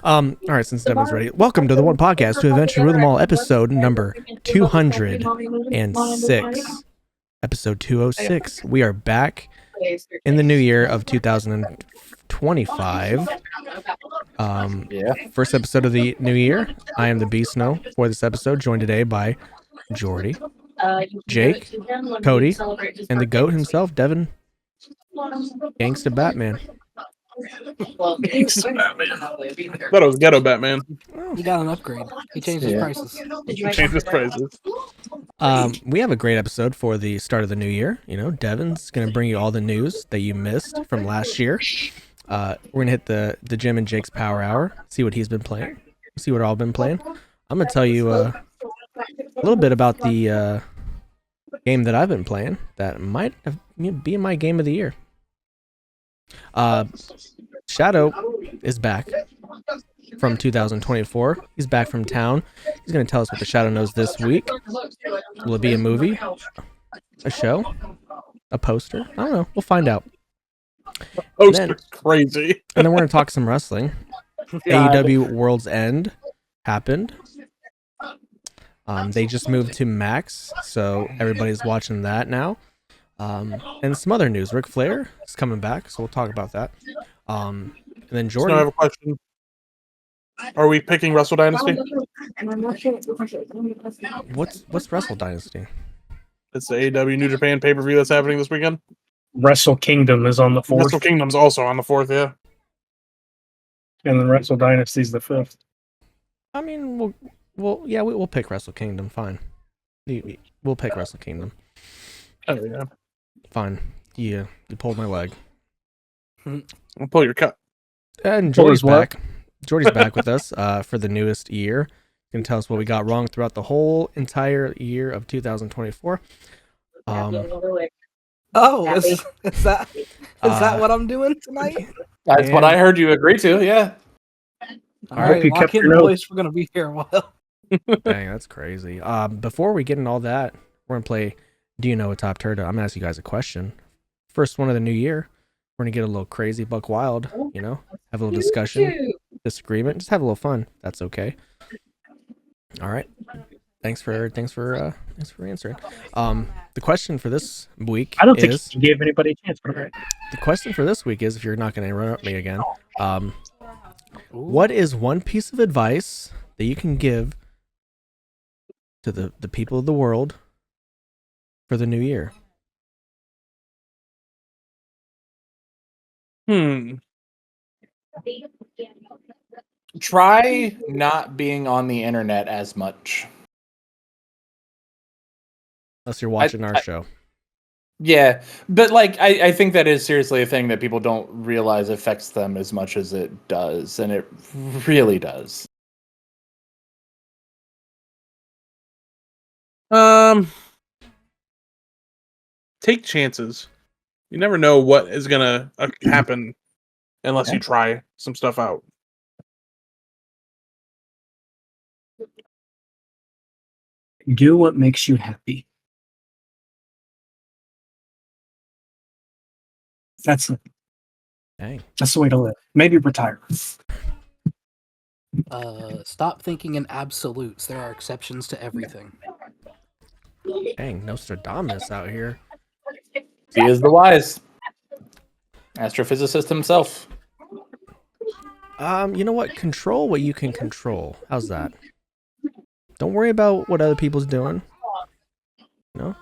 All right, since Devin's ready, welcome to the One Podcast to eventually rule them all. Episode number 206. Episode 206. We are back in the new year of 2025. First episode of the new year. I am the Beast Snow for this episode, joined today by Jordi, Jake, Cody, and the GOAT himself, Devin, Gangsta Batman. Thought it was Ghetto Batman. He got an upgrade. He changed his prices. We have a great episode for the start of the new year. You know, Devin's going to bring you all the news that you missed from last year. We're going to hit the Jim and Jake's Power Hour, see what he's been playing, see what all been playing. I'm going to tell you a little bit about the game that I've been playing that might be my game of the year. Shadow is back from 2024. He's back from town. He's going to tell us what the Shadow knows this week. Will it be a movie? A show? A poster? I don't know. We'll find out. Poster's crazy. And then we're going to talk some wrestling. AEW Worlds End happened. They just moved to Max, so everybody's watching that now. And some other news. Ric Flair is coming back, so we'll talk about that. And then Jordan. So I have a question. Are we picking Wrestle Dynasty? What's Wrestle Dynasty? It's the AEW New Japan pay-per-view that's happening this weekend. Wrestle Kingdom is on the 4th. Wrestle Kingdom's also on the 4th, yeah. And then Wrestle Dynasty's the 5th. I mean, we'll pick Wrestle Kingdom. Fine. We'll pick Wrestle Kingdom. Oh yeah. Fine. You pulled my leg. I'll pull your cut. And Jordy's back. Jordy's back with us for the newest year. He can tell us what we got wrong throughout the whole entire year of 2024. Is that what I'm doing tonight? That's what I heard you agree to, yeah. All right, you kept your notes. We're going to be here a while. Dang, that's crazy. Before we get into all that, we're going to play Do You Know a TOPTERTA? I'm going to ask you guys a question. First one of the new year. We're going to get a little crazy, buck wild, you know, have a little discussion, disagreement, just have a little fun. That's okay. All right. Thanks for answering. The question for this week I don't think you gave anybody a chance. But the question for this week is, if you're not going to interrupt me again, what is one piece of advice that you can give to the people of the world for the new year? Try not being on the internet as much. Unless you're watching our show. Yeah, but I think that is seriously a thing that people don't realize affects them as much as it does, and it really does. Take chances. You never know what is gonna happen unless you try some stuff out. do what makes you happy. That's it. Dang. That's the way to live. Maybe retire. Stop thinking in absolutes. There are exceptions to everything. Dang, Nostradamus out here. He is the wise astrophysicist himself. You know what? Control what you can control. How's that? Don't worry about what other people's doing. You know?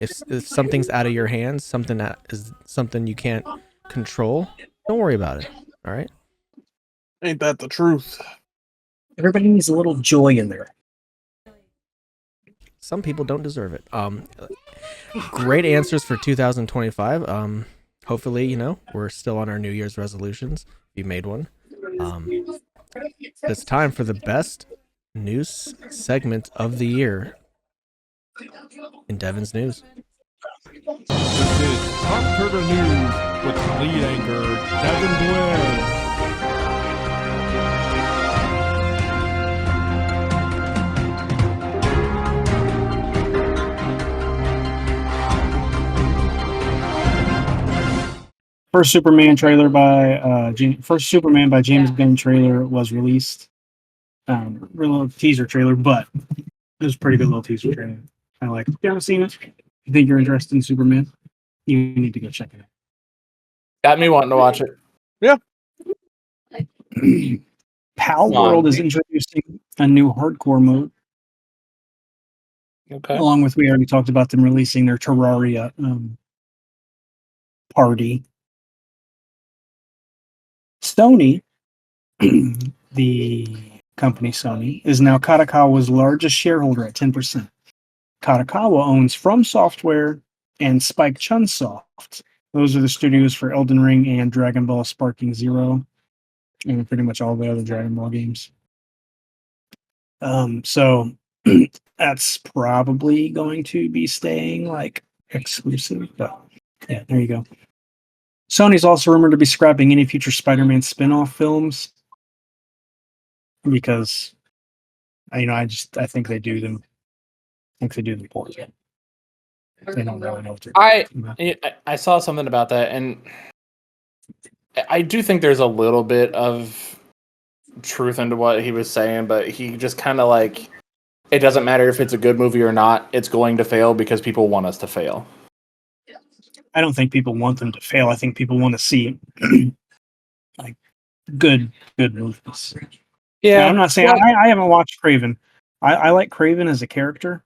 If something's out of your hands, something that is something you can't control, don't worry about it. All right? Ain't that the truth? Everybody needs a little joy in there. Some people don't deserve it. Great answers for 2025. Hopefully, you know, we're still on our New Year's resolutions. If you made one. It's time for the best news segment of the year in Devin's News. This is TOPTERTA News with lead anchor Devin Blair. First Superman by James Gunn trailer was released. Real little teaser trailer, but it was a pretty good little teaser trailer. I like it. If you haven't seen it, you think you're interested in Superman, you need to go check it out. Got me wanting to watch it. Pal Come on. World is introducing a new hardcore mode, Okay. along with we already talked about them releasing their Terraria party. Sony, the company Sony, is now Katakawa's largest shareholder at 10%. Katakawa owns From Software and Spike Chunsoft. Those are the studios for Elden Ring and Dragon Ball Sparking Zero, and pretty much all the other Dragon Ball games. So that's probably going to be staying like exclusive. But yeah, there you go. Sony's also rumored to be scrapping any future Spider-Man spin-off films because I think they do them. I think they do them poorly. They don't really know what they're doing. I saw something about that, and I do think there's a little bit of truth into what he was saying, but he just kind of like, it doesn't matter if it's a good movie or not, it's going to fail because people want us to fail. I don't think people want them to fail. I think people want to see like good movies. Yeah, I'm not saying I haven't watched Craven. I like Craven as a character.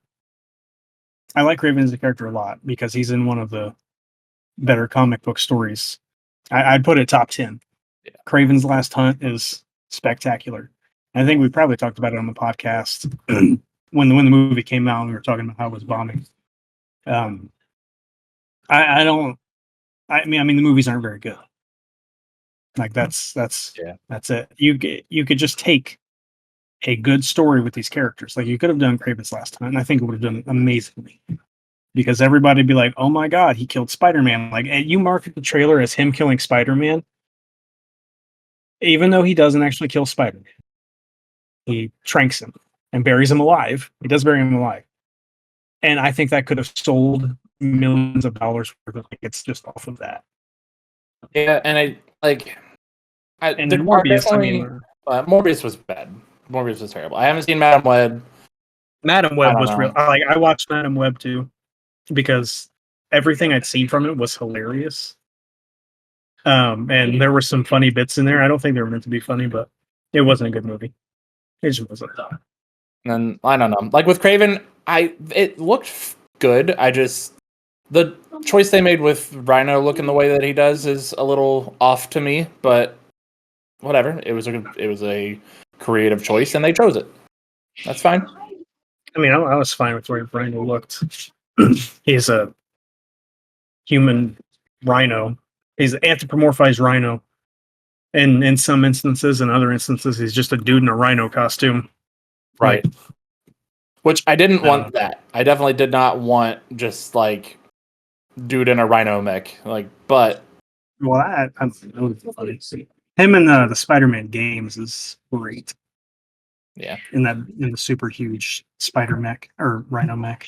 I like Craven as a character a lot because he's in one of the better comic book stories. I'd put it top 10. Yeah. Craven's Last Hunt is spectacular. And I think we probably talked about it on the podcast when the movie came out and we were talking about how it was bombing. I mean the movies aren't very good. Like that's it. You could just take a good story with these characters. Like you could have done Craven's Last Hunt, and I think it would have done amazingly. Because everybody would be like, "Oh my God, he killed Spider-Man!" Like, and you market the trailer as him killing Spider-Man, even though he doesn't actually kill Spider-Man. He tranks him and buries him alive. He does bury him alive, and I think that could have sold millions of dollars worth of tickets just off of that. Yeah, and And there then are Morbius, definitely, Morbius was bad. Morbius was terrible. I haven't seen Madam Web. Madam I Web don't was know. real. I watched Madam Web too because everything I'd seen from it was hilarious. And there were some funny bits in there. I don't think they were meant to be funny, but it wasn't a good movie. It just wasn't. And I don't know. Like with Craven, it looked good. The choice they made with Rhino looking the way that he does is a little off to me, but whatever. It was a creative choice, and they chose it. That's fine. I mean, I was fine with the way Rhino looked. He's a human rhino. He's an anthropomorphized rhino. And in some instances, in other instances, he's just a dude in a rhino costume. Right. Which I didn't want that. I definitely did not want just like dude in a rhino mech. Like, but Well, that would be funny. Him in the Spider-Man games is great. Yeah. In the super huge spider mech or rhino mech.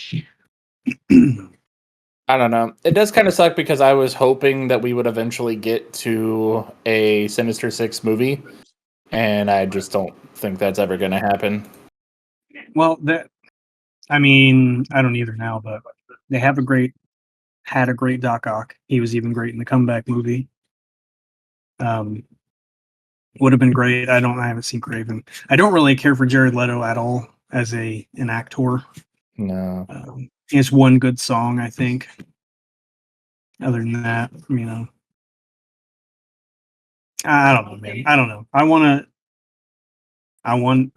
I don't know. It does kind of suck because I was hoping that we would eventually get to a Sinister Six movie, and I just don't think that's ever going to happen. Well, I mean, I don't either now, but they had a great Doc Ock. He was even great in the comeback movie. Would have been great. I haven't seen Craven. I don't really care for Jared Leto at all as an actor. No. He has one good song, I think. Other than that, I don't know, man. I don't know. I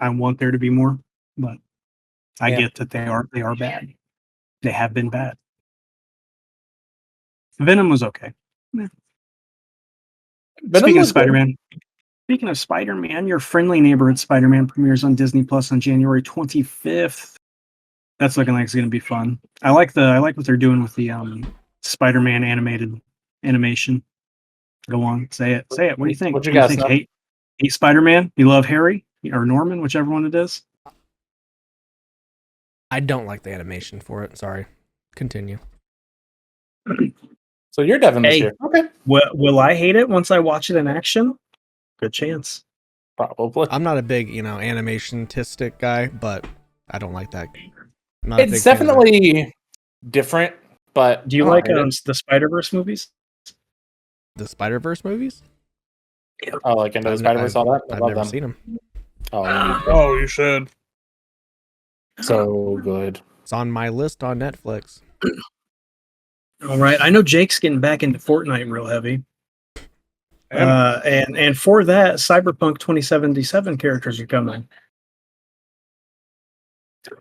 want there to be more, but I get that they are bad. They have been bad. Venom was okay. Yeah. Speaking of Spider-Man, your friendly neighborhood Spider-Man premieres on Disney Plus on January 25th. That's looking like it's going to be fun. I like what they're doing with the Spider-Man animation. Go on, say it. What do you think? What you got? Hate Spider-Man? You love Harry or Norman, whichever one it is? I don't like the animation for it. Sorry. Continue. So you're Devin this Hey. year. Okay. Will I hate it once I watch it in action? Good chance. Probably. I'm not a big, animation-tistic guy, but I don't like that. I'm not a big It's fan of that. definitely different, but Do you I don't like hate it. the Spider-Verse movies? The Spider-Verse movies? Oh, like Into the I've- Spider-Verse, all that? I I've love never them. seen them. Oh, you need to. Oh, you should. So good. It's on my list on Netflix. All right. I know Jake's getting back into Fortnite real heavy. And for that, Cyberpunk 2077 characters are coming.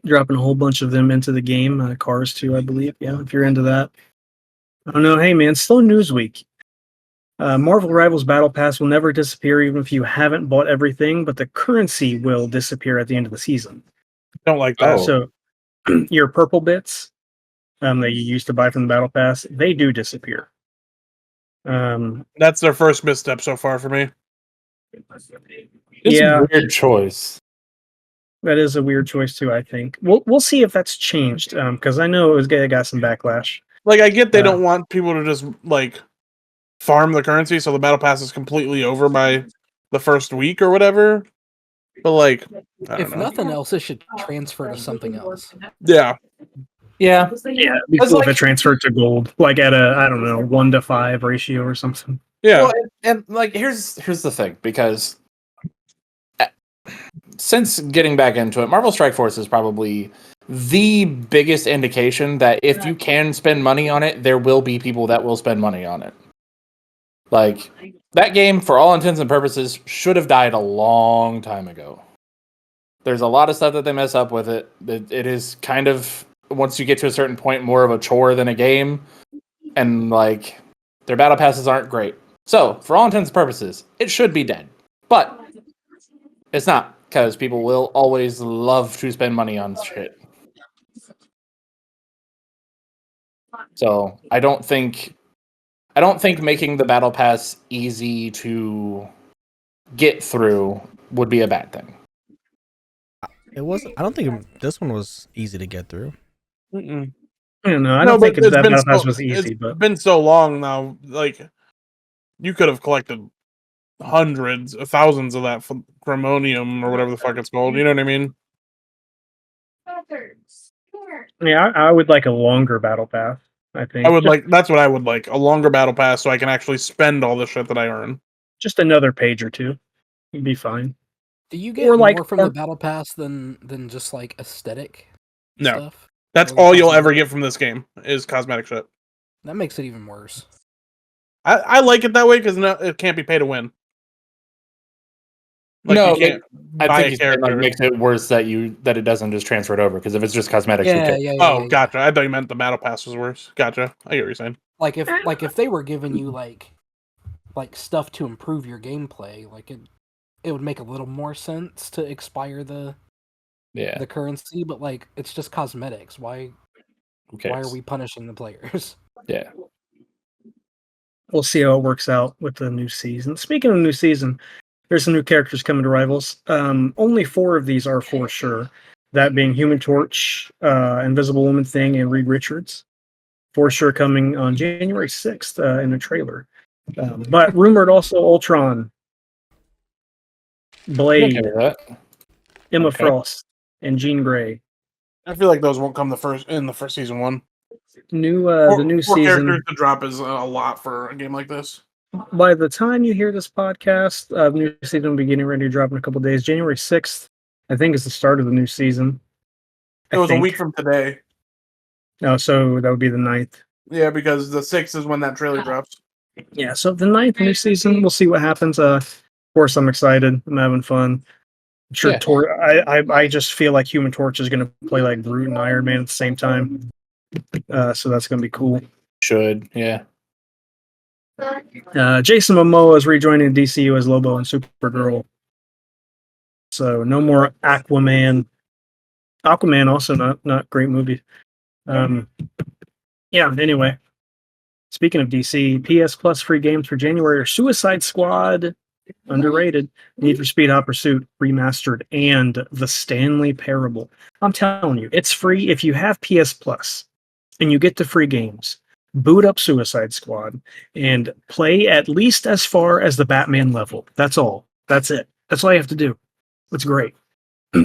Dropping a whole bunch of them into the game. Cars too, I believe. Yeah, if you're into that. I don't know. Hey, man, still Newsweek. Marvel Rivals Battle Pass will never disappear even if you haven't bought everything, but the currency will disappear at the end of the season. Don't like that. Oh. So your purple bits that you used to buy from the Battle Pass, they do disappear. That's their first misstep so far for me. It's Yeah. a weird choice. That is a weird choice too, I think. We'll see if that's changed, because I know it got some backlash. Like, I get they Uh, don't want people to just, like, farm the currency, so the battle pass is completely over by the first week or whatever. But, like, I don't If know. nothing else, it should transfer to something else. Yeah. Yeah. Yeah, it'd be It's cool if like- it transferred to gold, like at a 1-to-5 ratio or something. Yeah. Well, and like here's the thing, because since getting back into it, Marvel Strike Force is probably the biggest indication that if you can spend money on it, there will be people that will spend money on it. Like, that game, for all intents and purposes, should have died a long time ago. There's a lot of stuff that they mess up with it. It is kind of, once you get to a certain point, more of a chore than a game. And, like, their battle passes aren't great. So, for all intents and purposes, it should be dead. But it's not, because people will always love to spend money on shit. So, I don't think making the battle pass easy to get through would be a bad thing. It was. I don't think this one was easy to get through. Mm-mm. I don't know. I No, don't but think it's that been Battle Pass so- was easy, it's but been so long now. Like, you could have collected hundreds, thousands of that chromonium or whatever the fuck it's called. You know what I mean? yeah, I would like a longer Battle Pass. I think That's what I would like, a longer battle pass so I can actually spend all the shit that I earn. just another page or two. You'd be fine. Do you get Or like- more from the battle pass than just like aesthetic No. stuff? That's Or the all you'll cosmetic? ever get from this game is cosmetic shit. That makes it even worse. I like it that way because it can't be pay to win. Like, No, you can't I buy think a he's saying, like, character. makes it worse that it doesn't just transfer it over, because if it's just cosmetics, who Yeah, cares? yeah, yeah. Oh, yeah, gotcha. I thought you meant the battle pass was worse. Gotcha. I get what you're saying. Like if they were giving you like stuff to improve your gameplay, like it would make a little more sense to expire the Yeah, currency, but like it's just cosmetics. Why who cares? why are we punishing the players? Yeah. We'll see how it works out with the new season. Speaking of new season, there's some new characters coming to Rivals. Only 4 of these are for sure. That being Human Torch, Invisible Woman Thing, and Reed Richards. For sure coming on January 6th in a trailer. But rumored also Ultron, I'm Blade, okay with that. Emma Okay. Frost, and Jean Grey. I feel like those won't come in the first season one. The new Four season. characters to drop is a lot for a game like this. By the time you hear this podcast, the new season will be getting ready to drop in a couple days. January 6th, I think, is the start of the new season. It was a week from today. No, so that would be the 9th. Yeah, because the 6th is when that trailer drops. Yeah, so the 9th new season, we'll see what happens. Of course, I'm excited. I'm having fun. I'm sure Yeah. I just feel like Human Torch is going to play like Groot and Iron Man at the same time. So that's going to be cool. Should, yeah. Jason Momoa is rejoining DCU as Lobo and Supergirl. So no more Aquaman. Aquaman also not great movie. Yeah, anyway. Speaking of DC, PS Plus free games for January are Suicide Squad, underrated, Need for Speed Hot Pursuit remastered, and The Stanley Parable. I'm telling you, it's free if you have PS Plus and you get the free games. boot up Suicide Squad, and play at least as far as the Batman level. That's all. That's it. That's all you have to do. It's great.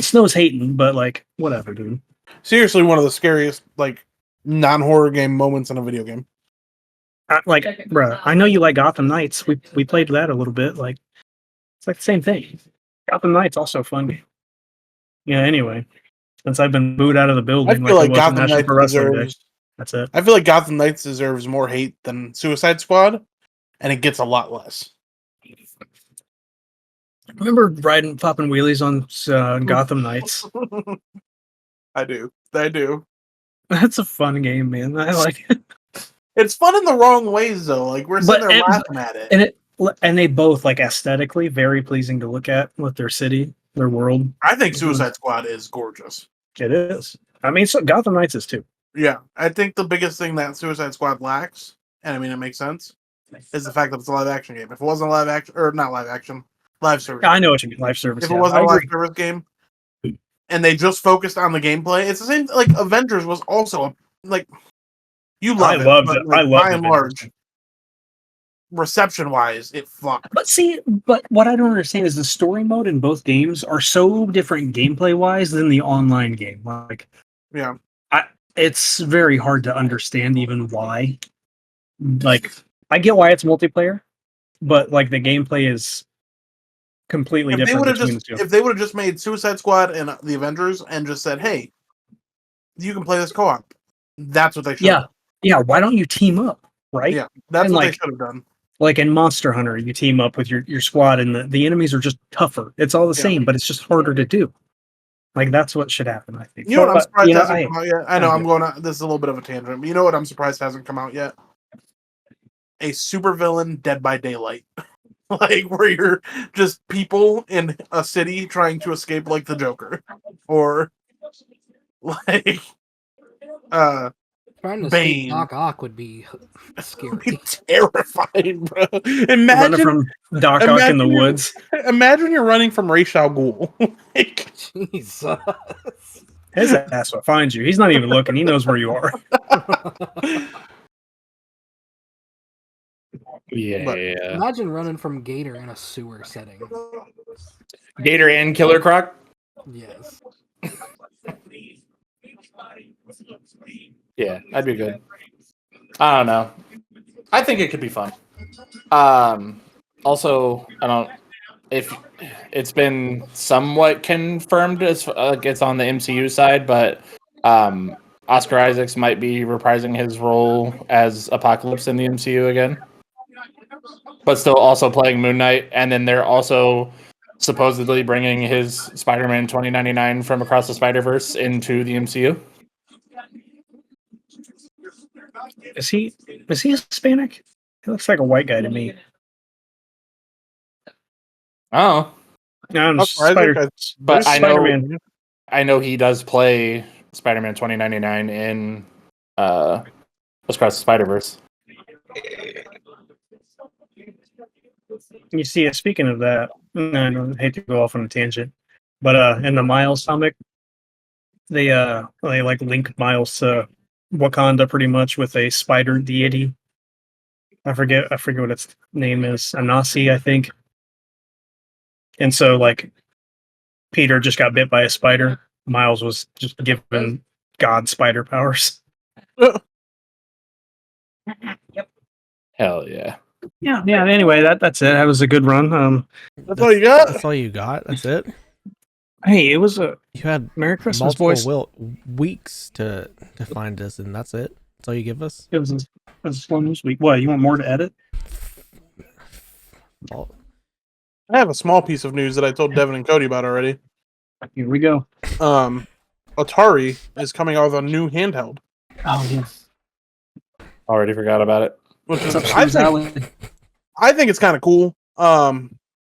Snow's hating, but like, whatever, dude. Seriously, one of the scariest like non-horror game moments in a video game. Like, bruh, I know you like Gotham Knights. We played that a little bit. Like, it's like the same thing. Gotham Knights also a fun game. Yeah. Anyway, since I've been booed out of the I building, feel like it was Gotham National Knights Pro Wrestling Day. deserves. That's it. I feel like Gotham Knights deserves more hate than Suicide Squad, and it gets a lot less. Remember popping wheelies on Gotham Knights? I do. That's a fun game, man. I like it. It's fun in the wrong ways, though. Like we're sitting there laughing at it, and they both like aesthetically very pleasing to look at with their city, their world. I think Suicide Squad is gorgeous. It is. I mean, so Gotham Knights is too. Yeah, I think the biggest thing that Suicide Squad lacks, and I mean it makes sense, is the fact that it's a live action game. If it wasn't a live action, or not live action, live service. I know what you mean, live service. If it wasn't a live service game, and they just focused on the gameplay, it's the same. Like Avengers was also like you love it. I loved by and large, reception wise, it flopped. But what I don't understand is the story mode in both games are so different gameplay wise than the online game. Like, yeah. It's very hard to understand even why. Like, I get why it's multiplayer, but like the gameplay is completely different between the two. If they would have just made Suicide Squad and the Avengers and just said, "Hey, you can play this co-op," that's what they should. Yeah. Why don't you team up? Right? Yeah, that's what they should have done. Like in Monster Hunter, you team up with your squad, and the enemies are just tougher. It's all the same, but it's just harder to do. Like, that's what should happen, I think. You know what I'm surprised hasn't come out yet? I know I'm going on. This is a little bit of a tangent, but you know what I'm surprised hasn't come out yet? A supervillain Dead by Daylight. Like, where you're just people in a city trying to escape like the Joker. Or, like, trying to Bane. escape Doc Ock would be scary. Be terrifying, bro. Running from Doc Ock in the woods. Imagine you're running from Ra's al Ghul. Like, Jesus. His ass will find you. He's not even looking. He knows where you are. Yeah. Imagine running from Gator in a sewer setting. Gator and Killer Croc? Yes. Yeah, that'd be good. I don't know. I think it could be fun. Also, I don't. If it's been somewhat confirmed as it's on the MCU side, but Oscar Isaacs might be reprising his role as Apocalypse in the MCU again, but still also playing Moon Knight. And then they're also supposedly bringing his Spider-Man 2099 from Across the Spider-Verse into the MCU. Is he Hispanic? He looks like a white guy to me. Oh, No, but Spider-Man. I know he does play Spider-Man 2099 in Across the Spider-Verse. You see, speaking of that, I hate to go off on a tangent, but in the Miles comic, they like link Miles to Wakanda pretty much with a spider deity. I forget what its name is. Anansi, I think. And so, like, Peter just got bit by a spider. Miles was just given God spider powers. Yep. Hell yeah. Yeah. Anyway, that's it. That was a good run. That's all you got? That's all you got? That's it? Hey, it was You had Merry Christmas, multiple boys. weeks to find us, and that's it? That's all you give us? It was a slow news week. What, you want more to edit? Oh, I have a small piece of news that I told Devin and Cody about already. Here we go. Atari is coming out with a new handheld. Oh, yes. Already forgot about it. Which is, What's up, I Suze think it's kind of cool.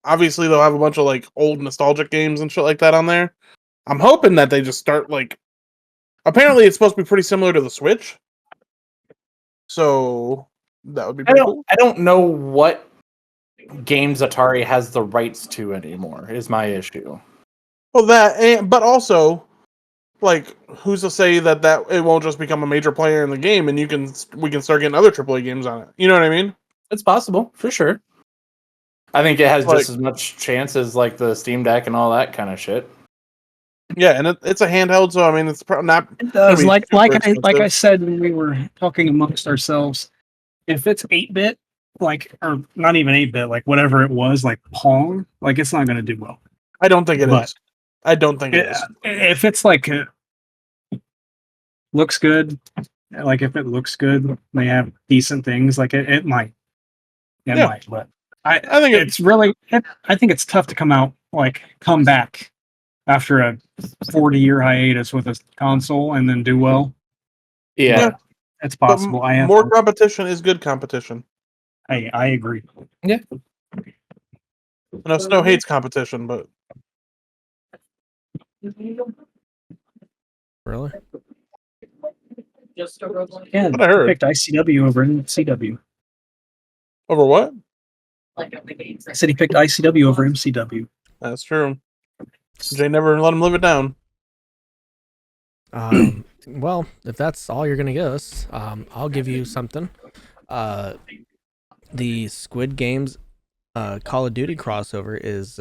Obviously they'll have a bunch of like old nostalgic games and shit like that on there. I'm hoping that they just start like. Apparently, it's supposed to be pretty similar to the Switch, so that would be pretty cool. I don't know what games Atari has the rights to anymore. Is my issue. Well, but also like, who's to say that it won't just become a major player in the game, and we can start getting other AAA games on it. You know what I mean? It's possible for sure. I think it has Like- just as much chance as like the Steam Deck and all that kind of shit. Yeah, and it's a handheld, so I mean, it's probably not. It does. be Like super I expensive. said when we were talking amongst ourselves, if it's 8-bit, like, or not even 8-bit, like whatever it was, like Pong, like it's not going to do well. I don't think it But- is. I don't think it is. If it's like looks good, like if it looks good, they have decent things. Like it might, it Yeah. might. But I think it's really, I think it's tough to come back after a 40-year hiatus with a console and then do well. Yeah. But it's but possible. more competition is good competition. I agree. I know Snow hates competition, but Really? Yeah, what I heard. picked ICW over MCW. Over what? I said he picked ICW over MCW. That's true. Jay never let him live it down. Well, if that's all you're gonna give us, I'll give you something. The Squid Games Call of Duty crossover is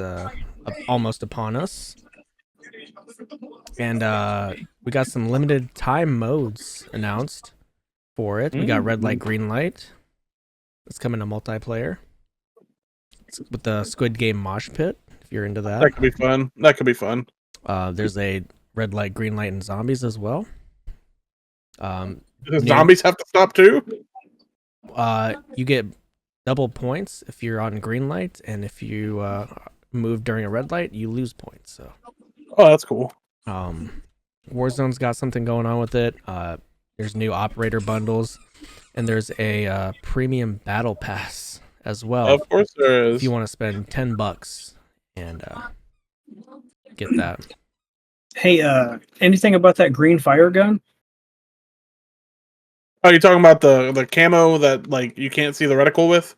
almost upon us, and we got some limited time modes announced for it. We got red light, green light. It's coming to multiplayer. It's with the Squid Game Mosh Pit, if you're into that. That could be fun. That could be fun. There's a red light, green light, and zombies as well. Does zombies have to stop too? You get double points if you're on green light, and if you move during a red light, you lose points. So, Oh, that's cool. Warzone's got something going on with it. There's new operator bundles, and there's a premium battle pass as well. Of course there is. If you want to spend $10 and get that. Hey, anything about that green fire gun? Oh, you're talking about the camo that like you can't see the reticle with?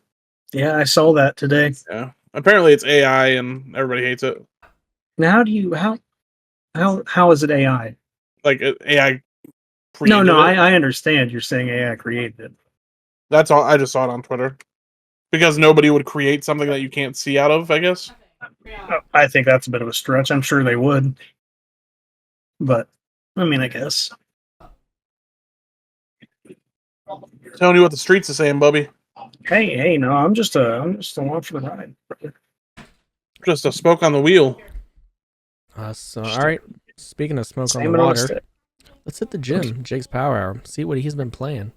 Yeah, I saw that today. Yeah. Apparently it's AI and everybody hates it. Now, how is it AI? Like AI. No, created it. I understand you're saying AI created it. That's all. I just saw it on Twitter because nobody would create something that you can't see out of. I guess. I think that's a bit of a stretch. I'm sure they would, but I mean, I guess. Telling you what the streets are saying, Bubby. Hey, no, I'm just along for the ride. Just a smoke on the wheel. So, all right. Speaking of smoke on Salmon the on a water, stick. let's hit the gym. Jake's Power Hour. See what he's been playing.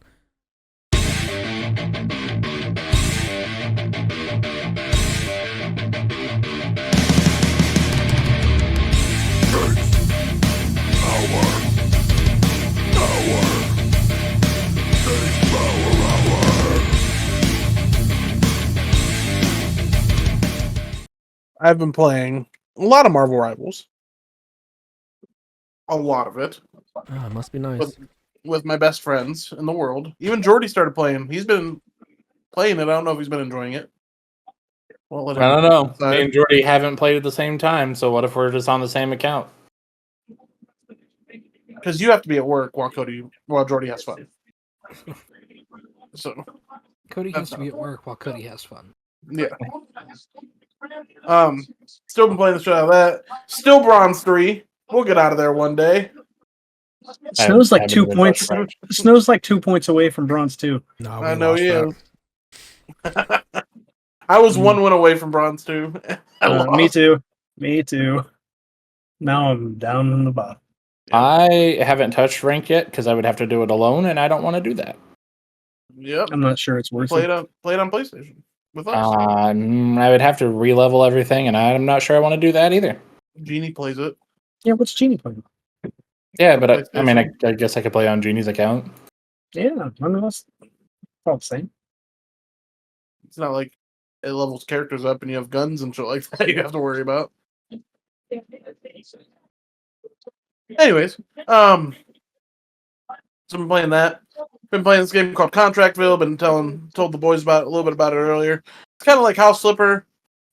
I've been playing a lot of Marvel Rivals. A lot of it. Oh, it must be nice. With my best friends in the world. Even Jordi started playing. He's been playing it. I don't know if he's been enjoying it. Well, I don't know. Me and Jordy haven't played at the same time, so what if we're just on the same account? Because you have to be at work while Jordi has fun. So Cody has to be at work while Cody has fun. yeah. Still been playing the shit out of that. Still Bronze 3. We'll get out of there one day. Snow's like haven't 2 even points. touched it. Snow's like 2 points away from bronze 2. No, I we know lost he that. is. I was 1 win away from Bronze 2. Me too. Me too. Now I'm down in the bottom. I haven't touched rank yet because I would have to do it alone, and I don't want to do that. Yep. I'm not sure it's worth Play it. it on PlayStation with us. I would have to re-level everything, and I'm not sure I want to do that either. Genie plays it. Yeah, what's Genie playing? Yeah, but I guess I could play on Genie's account. Yeah, I mean, that's all the same. It's not like it levels characters up and you have guns and shit like that you have to worry about. Anyways, so I've been playing that. Been playing this game called Contractville. Been told the boys about a little bit about it earlier. It's kind of like House Flipper,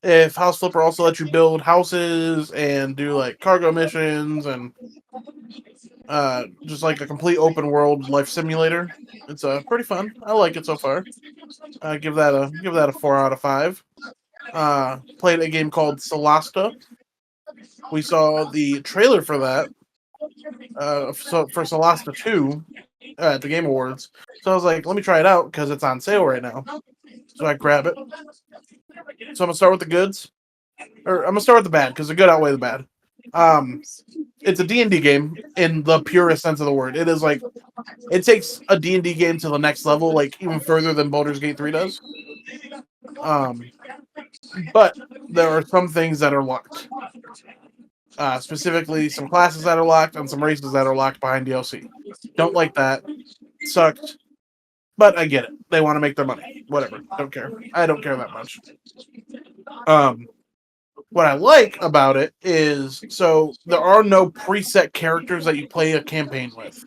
if House Flipper also lets you build houses and do like cargo missions and just like a complete open world life simulator. It's pretty fun. I like it so far. Give that a 4 out of 5. Played a game called Solasta. We saw the trailer for that. For Solasta 2 at the Game Awards. So I was like, let me try it out because it's on sale right now. So I grab it. So I'm gonna start with the goods, or I'm gonna start with the bad because the good outweigh the bad. It's a D&D game in the purest sense of the word. It is like it takes a D&D game to the next level, like even further than Baldur's Gate 3 does. But there are some things that are locked. Specifically, some classes that are locked and some races that are locked behind DLC. Don't like that. Sucked. But I get it. They want to make their money. Whatever. Don't care. I don't care that much. What I like about it is, so there are no preset characters that you play a campaign with.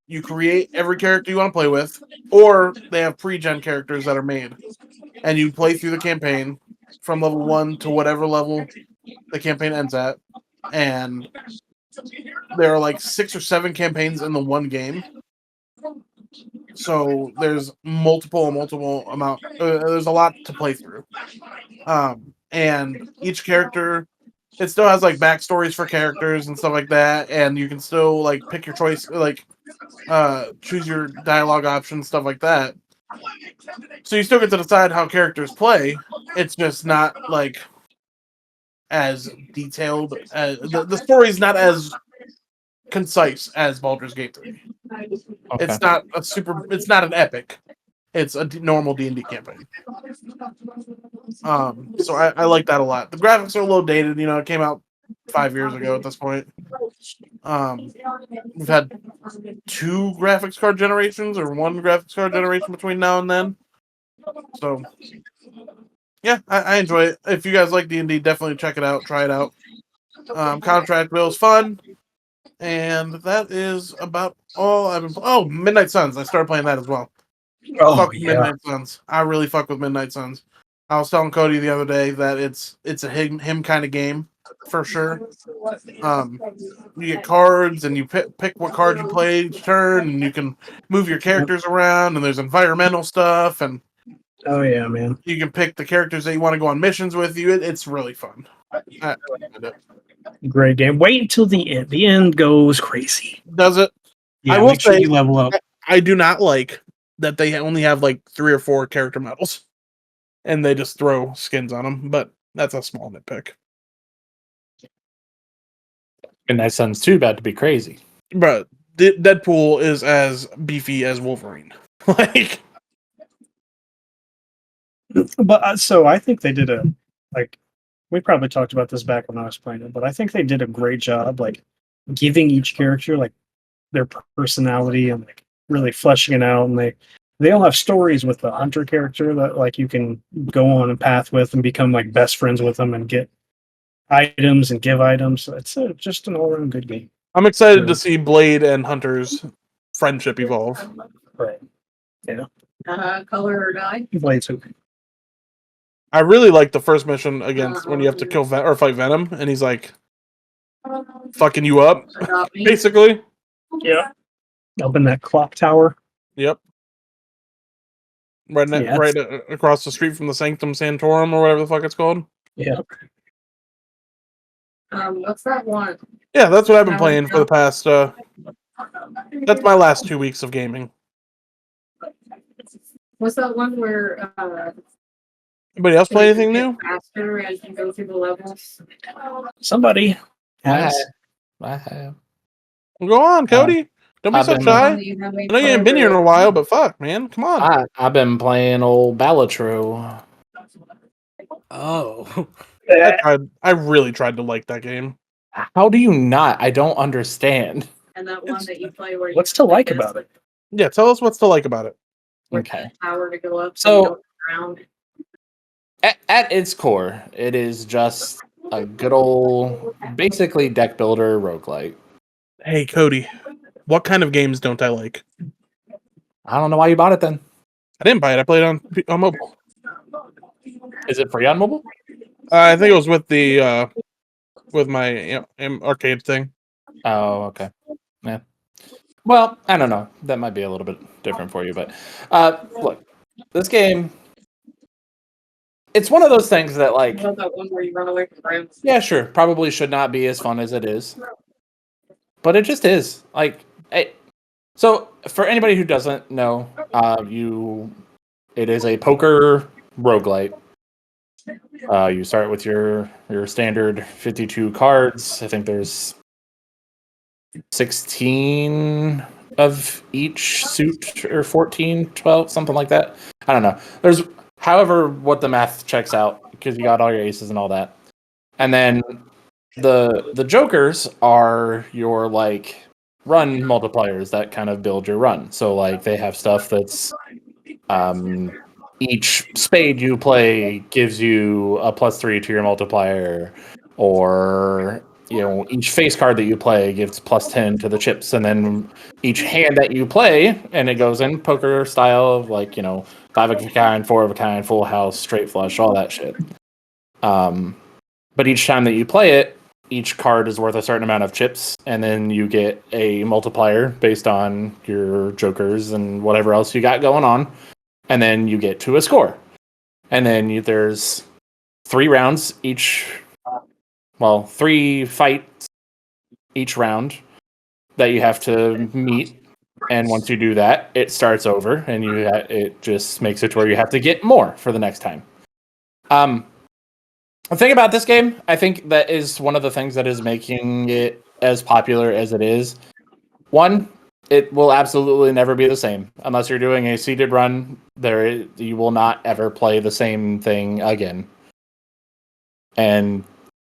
You create every character you want to play with, or they have pre-gen characters that are made. And you play through the campaign from level 1 to whatever level the campaign ends at. And there are like 6 or 7 campaigns in the one game. So there's multiple amount. There's a lot to play through. And each character, it still has like backstories for characters and stuff like that. And you can still like pick your choice, like choose your dialogue options, stuff like that. So you still get to decide how characters play. It's just not like as detailed. The story's not as concise as Baldur's Gate 3. Okay. It's not it's not an epic. It's a normal D&D campaign. So I like that a lot. The graphics are a little dated. It came out 5 years ago at this point. We've had 2 graphics card generations or 1 graphics card generation between now and then. So yeah, I enjoy it. If you guys like D&D, definitely check it out. Try it out. Contractville is fun. And that is about all I've been. Oh, Midnight Suns! I started playing that as well. Fuck with Midnight Suns. I really fuck with Midnight Suns. I was telling Cody the other day that it's a him kind of game for sure. You get cards and you pick what card you play each turn, and you can move your characters around. And there's environmental stuff, and Oh yeah, man. you can pick the characters that you want to go on missions with you. It's really fun. I recommend it. Great game. Wait until the end. The end goes crazy. Does it? Yeah, I will make sure say- you level up. I do not like that they only have like 3 or 4 character models, and they just throw skins on them. But that's a small nitpick. And that sounds too bad to be crazy. But Deadpool is as beefy as Wolverine. Like, But so I think they did we probably talked about this back when I was playing it, but I think they did a great job like giving each character like their personality and like really fleshing it out. And they all have stories with the hunter character that like you can go on a path with and become like best friends with them and get items and give items. So it's just an all-around good game. I'm excited to see Blade and Hunter's friendship evolve. Right. Yeah. Color or die? Blade's who. I really like the first mission against when you have to kill or fight Venom, and he's like fucking you up, Adopt me. basically. Yeah. Up in that clock tower. Yep. Right, Yeah, right across the street from the Sanctum Sanctorum or whatever the fuck it's called. Yeah. What's that one? Yeah, that's what I've been playing for the past. That's my last 2 weeks of gaming. What's that one where Anybody else play anything you new? get faster as you go through the levels? Somebody has. I have. Go on, Cody. Don't be I've so been- shy. I You have know you ain't been here in a while, but fuck, man, come on. I've been playing old Balatro. Oh, I really tried to like that game. How do you not? I don't understand. And that one that you play where you What's have to like get about it? Yeah, tell us what's to like about it. Okay. power to go up So- you don't drown. At its core, it is just a good old, basically deck builder roguelike. Hey, Cody, what kind of games don't I like? I don't know why you bought it then. I didn't buy it. I played it on mobile. Is it free on mobile? I think it was with the with my arcade thing. Oh, okay. Yeah. Well, I don't know. That might be a little bit different for you, but look, this game. It's one of those things that, like, About that one where you run away from friends. yeah, sure, probably should not be as fun as it is, but it just is. Like, so for anybody who doesn't know, it is a poker roguelite. You start with your standard 52 cards. I think there's 16 of each suit, or 14, 12, something like that. I don't know. There's however what the math checks out, because you got all your aces and all that. And then the jokers are your, like, run multipliers that kind of build your run. So, like, they have stuff that's each spade you play gives you a +3 to your multiplier, or each face card that you play gives +10 to the chips, and then each hand that you play, and it goes in poker style of, like, 5 of a kind, 4 of a kind, full house, straight flush, all that shit. But each time that you play it, each card is worth a certain amount of chips, and then you get a multiplier based on your jokers and whatever else you got going on, and then you get to a score. And then there's 3 rounds each. Well, 3 fights each round that you have to meet, and once you do that, it starts over, and it just makes it to where you have to get more for the next time. The thing about this game, I think that is one of the things that is making it as popular as it is. One, it will absolutely never be the same unless you're doing a seeded run. You will not ever play the same thing again, and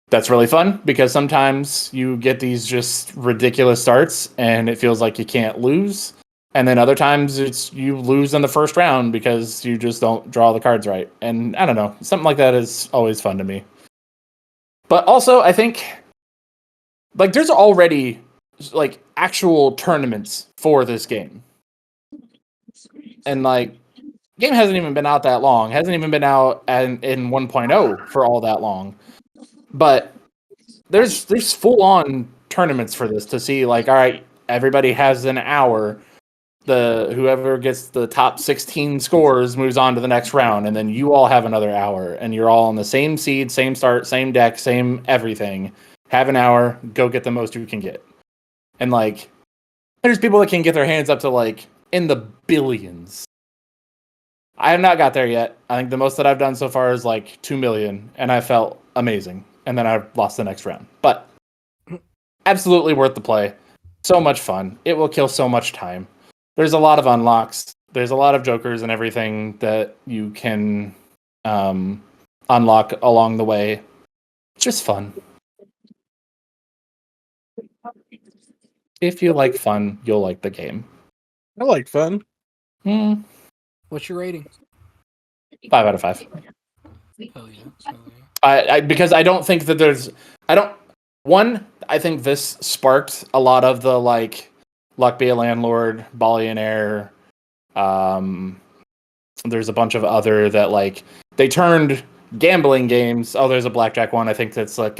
that's really fun because sometimes you get these just ridiculous starts and it feels like you can't lose. And then other times you lose in the first round because you just don't draw the cards right. And I don't know, something like that is always fun to me. But also, I think, like, there's already, like, actual tournaments for this game. And, like, the game hasn't even been out that long. It hasn't even been out in 1.0 for all that long. But there's full on tournaments for this to see, like, all right, everybody has an hour. Whoever gets the top 16 scores moves on to the next round, and then you all have another hour, and you're all on the same seed, same start, same deck, same everything. Have an hour, go get the most you can get. And, like, there's people that can get their hands up to, like, in the billions. I have not got there yet. I think the most that I've done so far is like 2 million, and I felt amazing. And then I lost the next round. But absolutely worth the play. So much fun. It will kill so much time. There's a lot of unlocks. There's a lot of jokers and everything that you can unlock along the way. Just fun. If you like fun, you'll like the game. I like fun. What's your rating? 5 out of 5. Hell yeah. Hell yeah. Because I don't think that there's... I think this sparked a lot of the, like, Luck Be a Landlord, Ballionaire. There's a bunch of other that, like, they turned gambling games. Oh, there's a blackjack one. I think that's like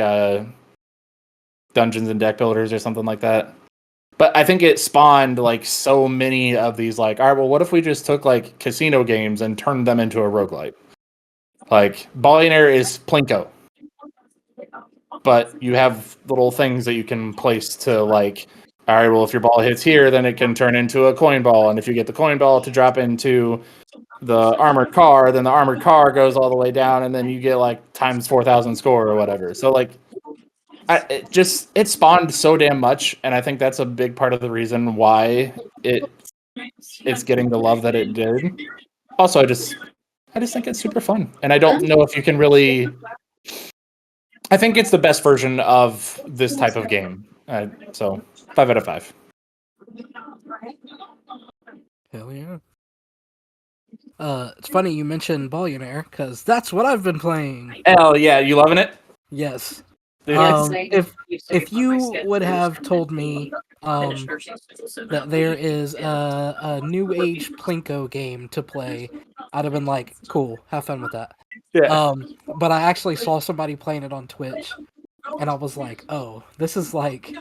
Dungeons and Deck Builders or something like that. But I think it spawned, like, so many of these, like, all right, well, what if we just took, like, casino games and turned them into a roguelite? Like, Ballionaire is Plinko. But you have little things that you can place to, like, all right, well, if your ball hits here, then it can turn into a coin ball. And if you get the coin ball to drop into the armored car, then the armored car goes all the way down, and then you get, like, times 4,000 score or whatever. So, like, it spawned so damn much, and I think that's a big part of the reason why it's getting the love that it did. Also, I just think it's super fun, and I don't know if you can really. I think it's the best version of this type of game. So 5 out of 5. Hell yeah. It's funny you mentioned Ballionaire because that's what I've been playing. Hell yeah, you loving it? Yes. Dude, If you would have told me that there is a new age Plinko game to play, I'd have been like, cool, have fun with that. Yeah. But I actually saw somebody playing it on Twitch, and I was like, oh, this is like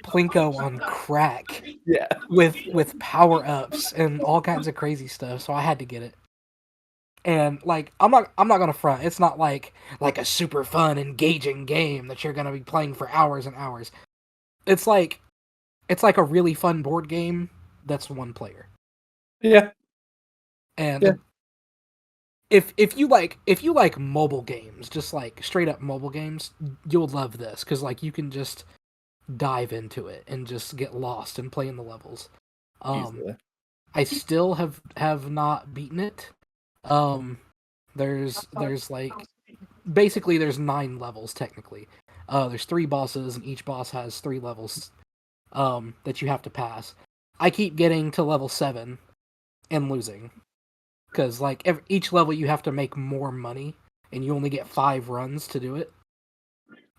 Plinko on crack Yeah. with power ups and all kinds of crazy stuff. So I had to get it. And like, I'm not gonna front. It's not like a super fun, engaging game that you're gonna be playing for hours and hours. It's like a really fun board game that's one player. Yeah. And Yeah. if you like mobile games, just like straight up mobile games, you'll love this because like you can just dive into it and just get lost and play in the levels. Easily. I still have not beaten it. There's like basically there's 9 levels technically. There's 3 bosses and each boss has 3 levels that you have to pass. I keep getting to level 7 and losing because like each level you have to make more money and you only get 5 runs to do it.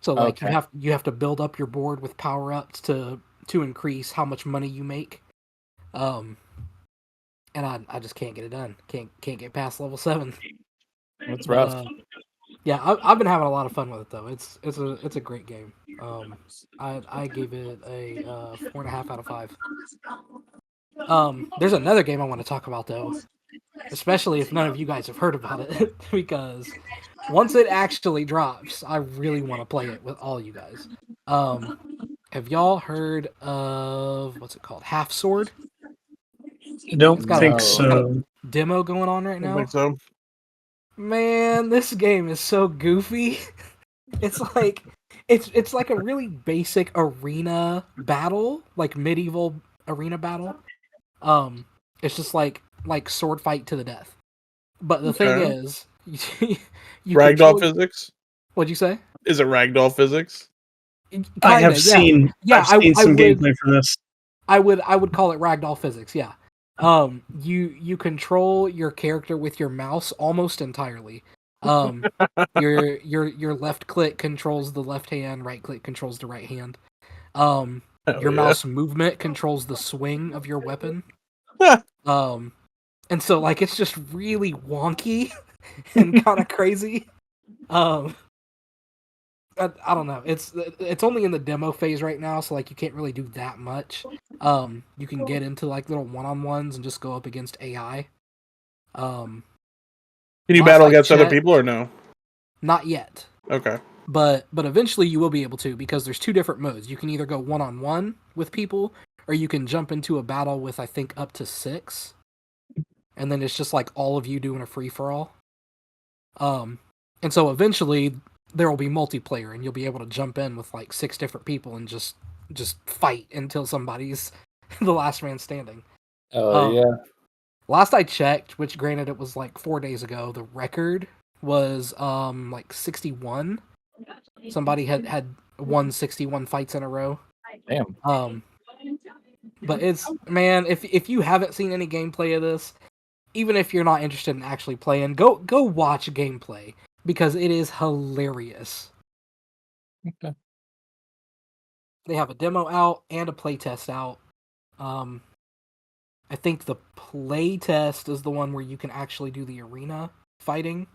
So like Okay. you have to build up your board with power ups to increase how much money you make. And I just can't get it done. Can't get past level 7. That's But, rough. yeah, I've been having a lot of fun with it though. It's a great game. I gave it a 4.5 out of 5. There's another game I want to talk about though, especially if none of you guys have heard about it, because once it actually drops, I really want to play it with all you guys. Have y'all heard of what's it called? Half Sword? I don't It's got think No. so. Demo going on right I now. think so. Man, this game is so goofy. It's like it's like a really basic arena battle, like medieval arena battle. It's just like sword fight to the death. But the thing Okay. is, you Ragdoll control. physics? What'd you say? Is it ragdoll physics? Kinda, I have yeah. seen. Yeah, I've seen some would. gameplay for this. I would call it ragdoll physics. Yeah. You control your character with your mouse almost entirely. Your left click controls the left hand, right click controls the right hand. Hell Your yeah. mouse movement controls the swing of your weapon. And so like it's just really wonky and kind of crazy. I don't know. It's only in the demo phase right now, so like you can't really do that much. You can get into like little one-on-ones and just go up against AI. Can you Last battle I against other checked- people or no? Not yet. Okay. But eventually you will be able to, because there's 2 different modes. You can either go one-on-one with people, or you can jump into a battle with I think up to 6. And then it's just like all of you doing a free-for-all. And so eventually there will be multiplayer and you'll be able to jump in with like 6 different people and just fight until somebody's the last man standing. Oh yeah. Last I checked, which granted it was like 4 days ago, the record was like 61. Somebody had won 61 fights in a row. Damn. But it's, man, if you haven't seen any gameplay of this, even if you're not interested in actually playing, go watch gameplay because it is hilarious. Okay. They have a demo out and a playtest out. I think the playtest is the one where you can actually do the arena fighting.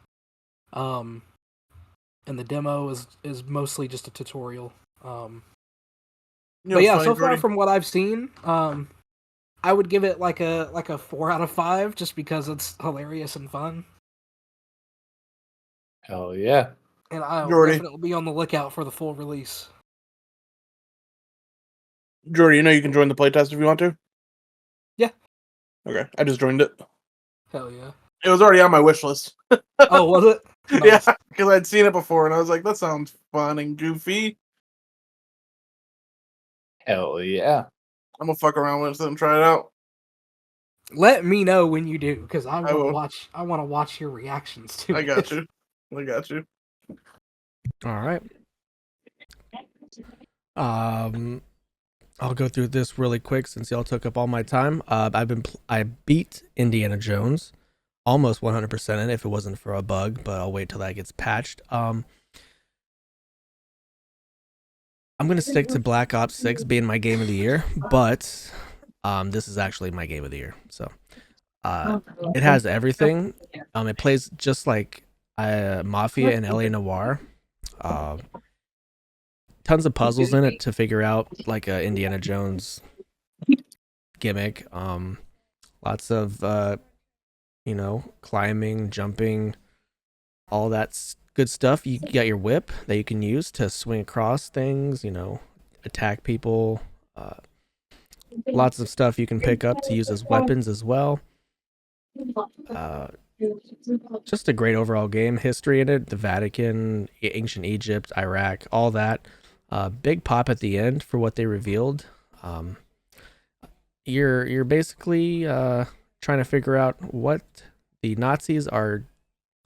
And the demo is mostly just a tutorial. But yeah, so far from what I've seen, I would give it like a 4 out of 5 just because it's hilarious and fun. Hell yeah. And I'll Jordi. definitely be on the lookout for the full release. Jordi, you know you can join the playtest if you want to? Yeah. Okay, I just joined it. Hell yeah. It was already on my wish list. Oh, was it? Yeah, Nice. because I'd seen it before and I was like, that sounds fun and goofy. Hell yeah. I'm gonna fuck around with it and try it out. Let me know when you do, because I will. want to watch your reactions to I it. got you. I got you. All right. I'll go through this really quick since y'all took up all my time. I beat Indiana Jones, almost 100% in if it wasn't for a bug, but I'll wait till that gets patched. I'm I'm gonna stick to Black Ops 6 being my game of the year, but this is actually my game of the year. So it has everything. It plays just like Mafia and LA Noire. Tons of puzzles in it to figure out, like a Indiana Jones gimmick. Lots of climbing, jumping, all that good stuff. You got your whip that you can use to swing across things, attack people. Lots of stuff you can pick up to use as weapons as well. Just a great overall game. History in it, the Vatican, ancient Egypt, Iraq, all that. Big pop at the end for what they revealed. You're basically trying to figure out what the Nazis are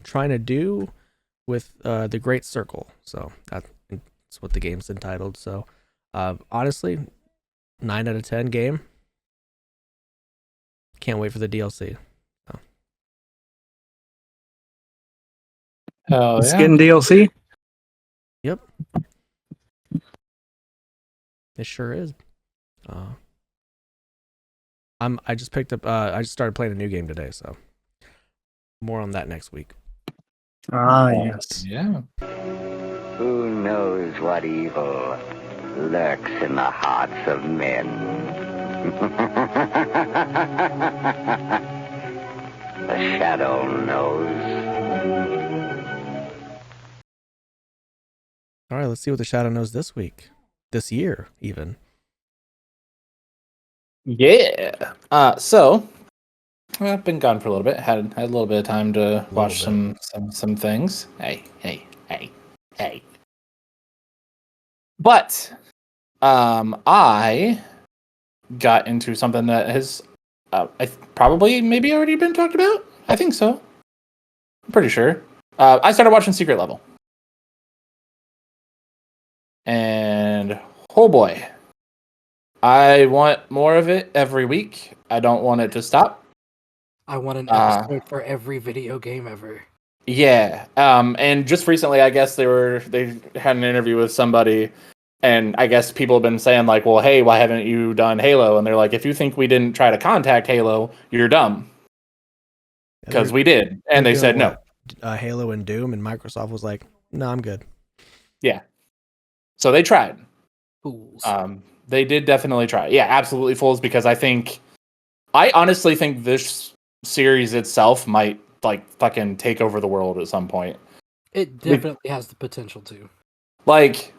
trying to do with the Great Circle. So that's what the game's entitled. So honestly, 9 out of 10 game. Can't wait for the DLC. Oh, It's yeah. getting DLC. Yep. It sure is. I just picked up I just started playing a new game today, so more on that next week. Ah, yes. Yeah. Who knows what evil lurks in the hearts of men? The shadow knows. All right, let's see what the Shadow knows this week. This year, even. Yeah. So I've been gone for a little bit. Had a little bit of time to watch some things. Hey. But I got into something that has probably maybe already been talked about. I think so. I'm pretty sure. I started watching Secret Level. And oh boy, I want more of it every week. I don't want it to stop. I want an episode for every video game ever. Yeah. And just recently, I guess they had an interview with somebody, and I guess people have been saying like, well, hey, why haven't you done Halo? And they're like, if you think we didn't try to contact Halo, you're dumb. Because we did. And they said no. Halo and Doom, and Microsoft was like, no, I'm good. Yeah. So they tried. Fools. They did definitely try. Yeah, absolutely fools, because I honestly think this series itself might like fucking take over the world at some point. It definitely has the potential to. Like,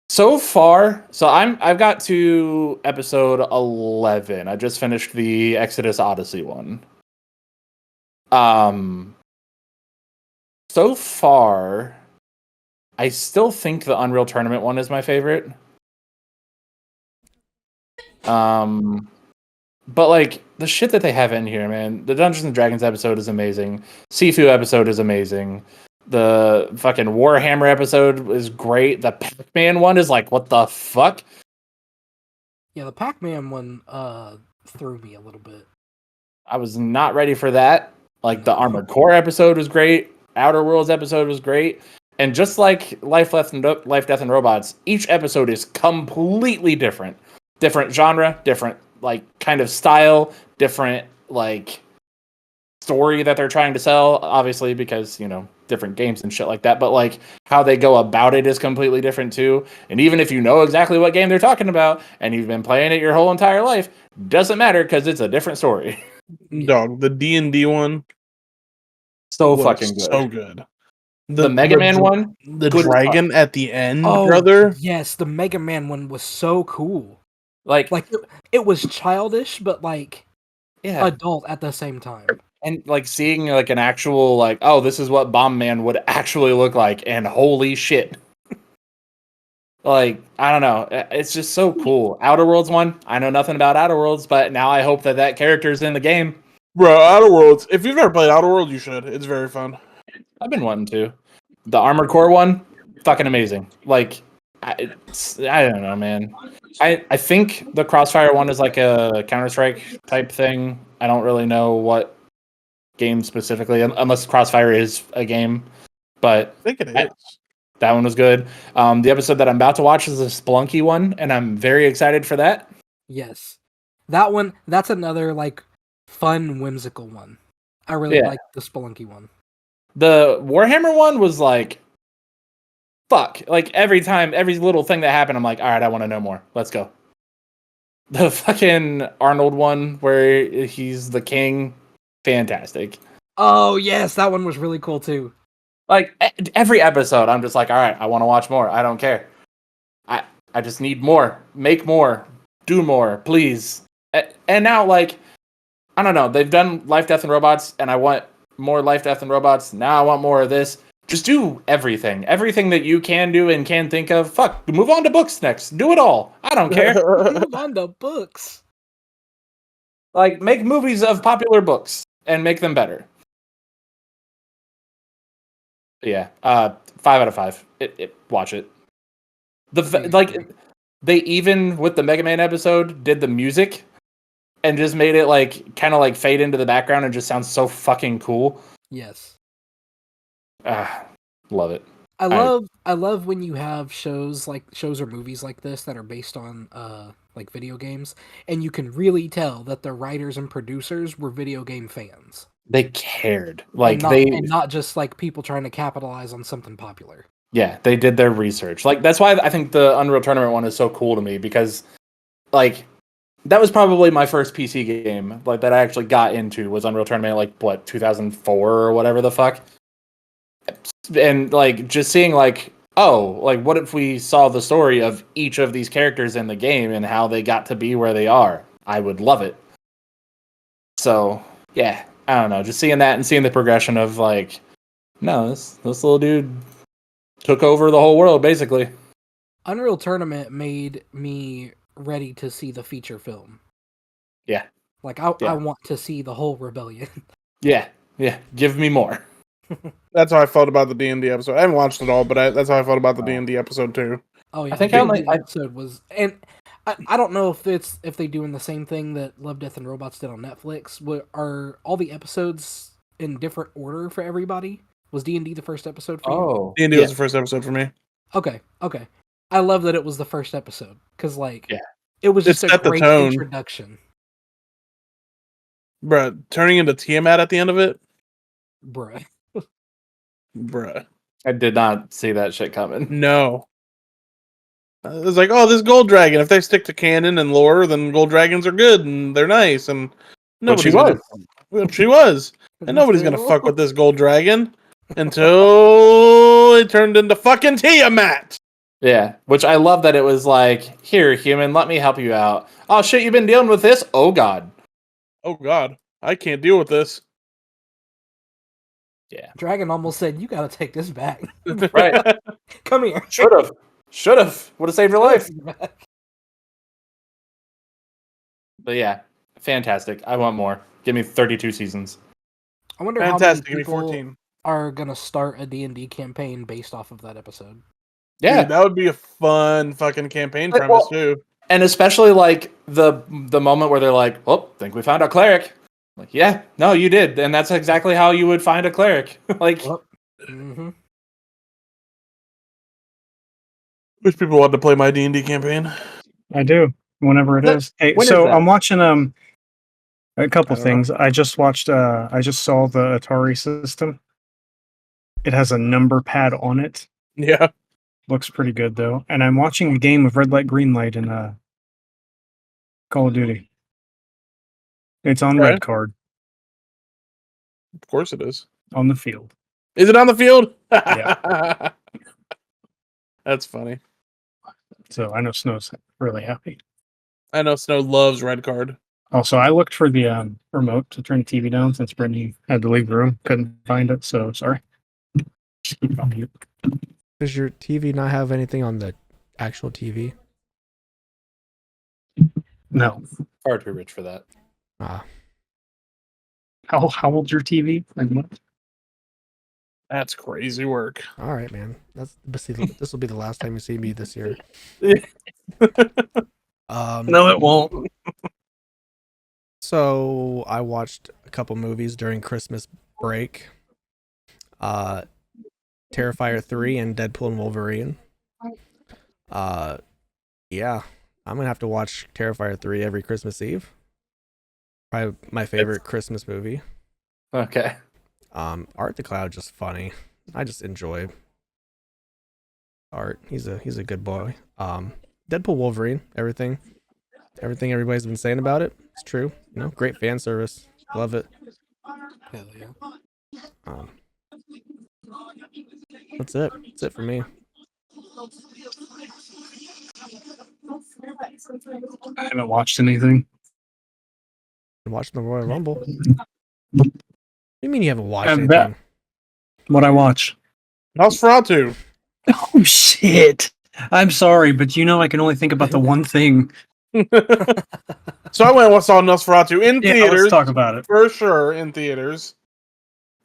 so far, I've got to episode 11. I just finished the Exodus Odyssey one. So far, I still think the Unreal Tournament one is my favorite. But like the shit that they have in here, man. The Dungeons and Dragons episode is amazing. Sifu episode is amazing. The fucking Warhammer episode is great. The Pac-Man one is like, what the fuck? Yeah, the Pac-Man one threw me a little bit. I was not ready for that. Like the Armored Core episode was great. Outer Worlds episode was great. And just like Life, Death, and Robots, each episode is completely different. Different genre, different like kind of style, different like story that they're trying to sell, obviously, because different games and shit like that, but like how they go about it is completely different too. And even if you know exactly what game they're talking about and you've been playing it your whole entire life, doesn't matter because it's a different story. Dog, the D&D one So was fucking good. so good. The Mega Man one, the good as dragon at the end, Oh, brother. yes, the Mega Man one was so cool. like It was childish, but like yeah, adult at the same time. and like seeing like an actual like, oh, this is what Bomb Man would actually look like, and holy shit. Like, I don't know. It's just so cool. Outer Worlds one, I know nothing about Outer Worlds, but now I hope that character's in the game. Bro, Outer Worlds. If you've never played Outer Worlds, you should. It's very fun. I've been wanting to. The Armored Core one, fucking amazing. Like, I don't know, man. I think the Crossfire one is like a Counter-Strike type thing. I don't really know what game specifically, unless Crossfire is a game. But I think it is. That one was good. The episode that I'm about to watch is the Spelunky one, and I'm very excited for that. Yes. That one, that's another like fun, whimsical one. I really like the Spelunky one. The Warhammer one was like, fuck. Like every little thing that happened, I'm like, all right, I want to know more. Let's go. The fucking Arnold one where he's the king, fantastic. Oh yes, that one was really cool too. Like every episode, I'm just like, all right, I want to watch more. I don't care. I just need more. Make more. Do more, please. And now, like, I don't know. They've done Life, Death, and Robots, and I want more Life, Death, and Robots. Now I want more of this. Just do everything. Everything that you can do and can think of. Fuck. Move on to books next. Do it all. I don't care. Move on to books. Like, make movies of popular books and make them better. Yeah. 5 out of 5. Watch it. They even with the Mega Man episode did the music and just made it like kind of like fade into the background and just sounds so fucking cool. Yes. Love it. I love when you have shows or movies like this that are based on like video games, and you can really tell that the writers and producers were video game fans. They cared. And not just like people trying to capitalize on something popular. Yeah, they did their research. Like that's why I think the Unreal Tournament one is so cool to me, because like that was probably my first PC game like that I actually got into was Unreal Tournament, like what, 2004 or whatever the fuck. And like just seeing like, oh, like what if we saw the story of each of these characters in the game and how they got to be where they are? I would love it. So yeah, I don't know, just seeing that and seeing the progression of like, no, this little dude took over the whole world, basically. Unreal Tournament made me ready to see the feature film. Yeah. Like, I want to see the whole rebellion. Yeah. Give me more. That's how I felt about the D&D episode. I haven't watched it all, but that's how I felt about the D&D episode too. Oh yeah, I think the episode was, and I don't know if they doing the same thing that Love, Death, and Robots did on Netflix. Are all the episodes in different order for everybody? Was D&D the first episode for you? Oh, D&D was the first episode for me. Okay. I love that it was the first episode because it was just a great introduction. Bruh, turning into Tiamat at the end of it? Bruh. I did not see that shit coming. No. It was like, oh, this gold dragon. If they stick to canon and lore, then gold dragons are good and they're nice. And She was. And nobody's going to fuck with this gold dragon until it turned into fucking Tiamat. Yeah, which I love that it was like, here, human, let me help you out. Oh shit, you've been dealing with this? Oh god. Oh god, I can't deal with this. Yeah. Dragon almost said, you gotta take this back. Right. Come here. Should have. Would have saved your life. But yeah, fantastic. I want more. Give me 32 seasons. I wonder Fantastic. how many Give me people 14. are gonna start a D&D campaign based off of that episode. Yeah, dude, that would be a fun fucking campaign premise too. And especially like the moment where they're like, "Oh, think we found a cleric." Like, yeah, no, you did, and that's exactly how you would find a cleric. Like, Wish people wanted to play my D&D campaign. I do, whenever it is. Hey, so I'm watching a couple things. I just saw the Atari system. It has a number pad on it. Yeah. Looks pretty good though. And I'm watching a game of Red Light, Green Light in Call of Duty. It's on Red Card. Of course it is. On the field. Is it on the field? Yeah. That's funny. So I know Snow's really happy. I know Snow loves Red Card. Also, I looked for the remote to turn the TV down since Brittany had to leave the room. Couldn't find it, so sorry. Just keep it on mute. Does your TV not have anything on the actual TV? No. far too rich for that. How old's your TV? Like what? That's crazy work. All right, man. This will be the last time you see me this year. No, it won't. So I watched a couple movies during Christmas break. Terrifier 3 and Deadpool and Wolverine. Yeah, I'm gonna have to watch Terrifier 3 every Christmas Eve. Probably my favorite Christmas movie. Okay. Art the Cloud just funny. I just enjoy Art. He's a good boy. Deadpool Wolverine, everything everybody's been saying about it. It's true. You know, great fan service. Love it. Hell yeah. That's it. That's it for me. I haven't watched anything. Been watching the Royal Rumble. What do you mean you haven't watched I anything? bet. What I watch? Nosferatu. Oh shit! I'm sorry, but I can only think about the one thing. So I went and saw Nosferatu in Yeah, theaters. let's talk about it. For sure, in theaters.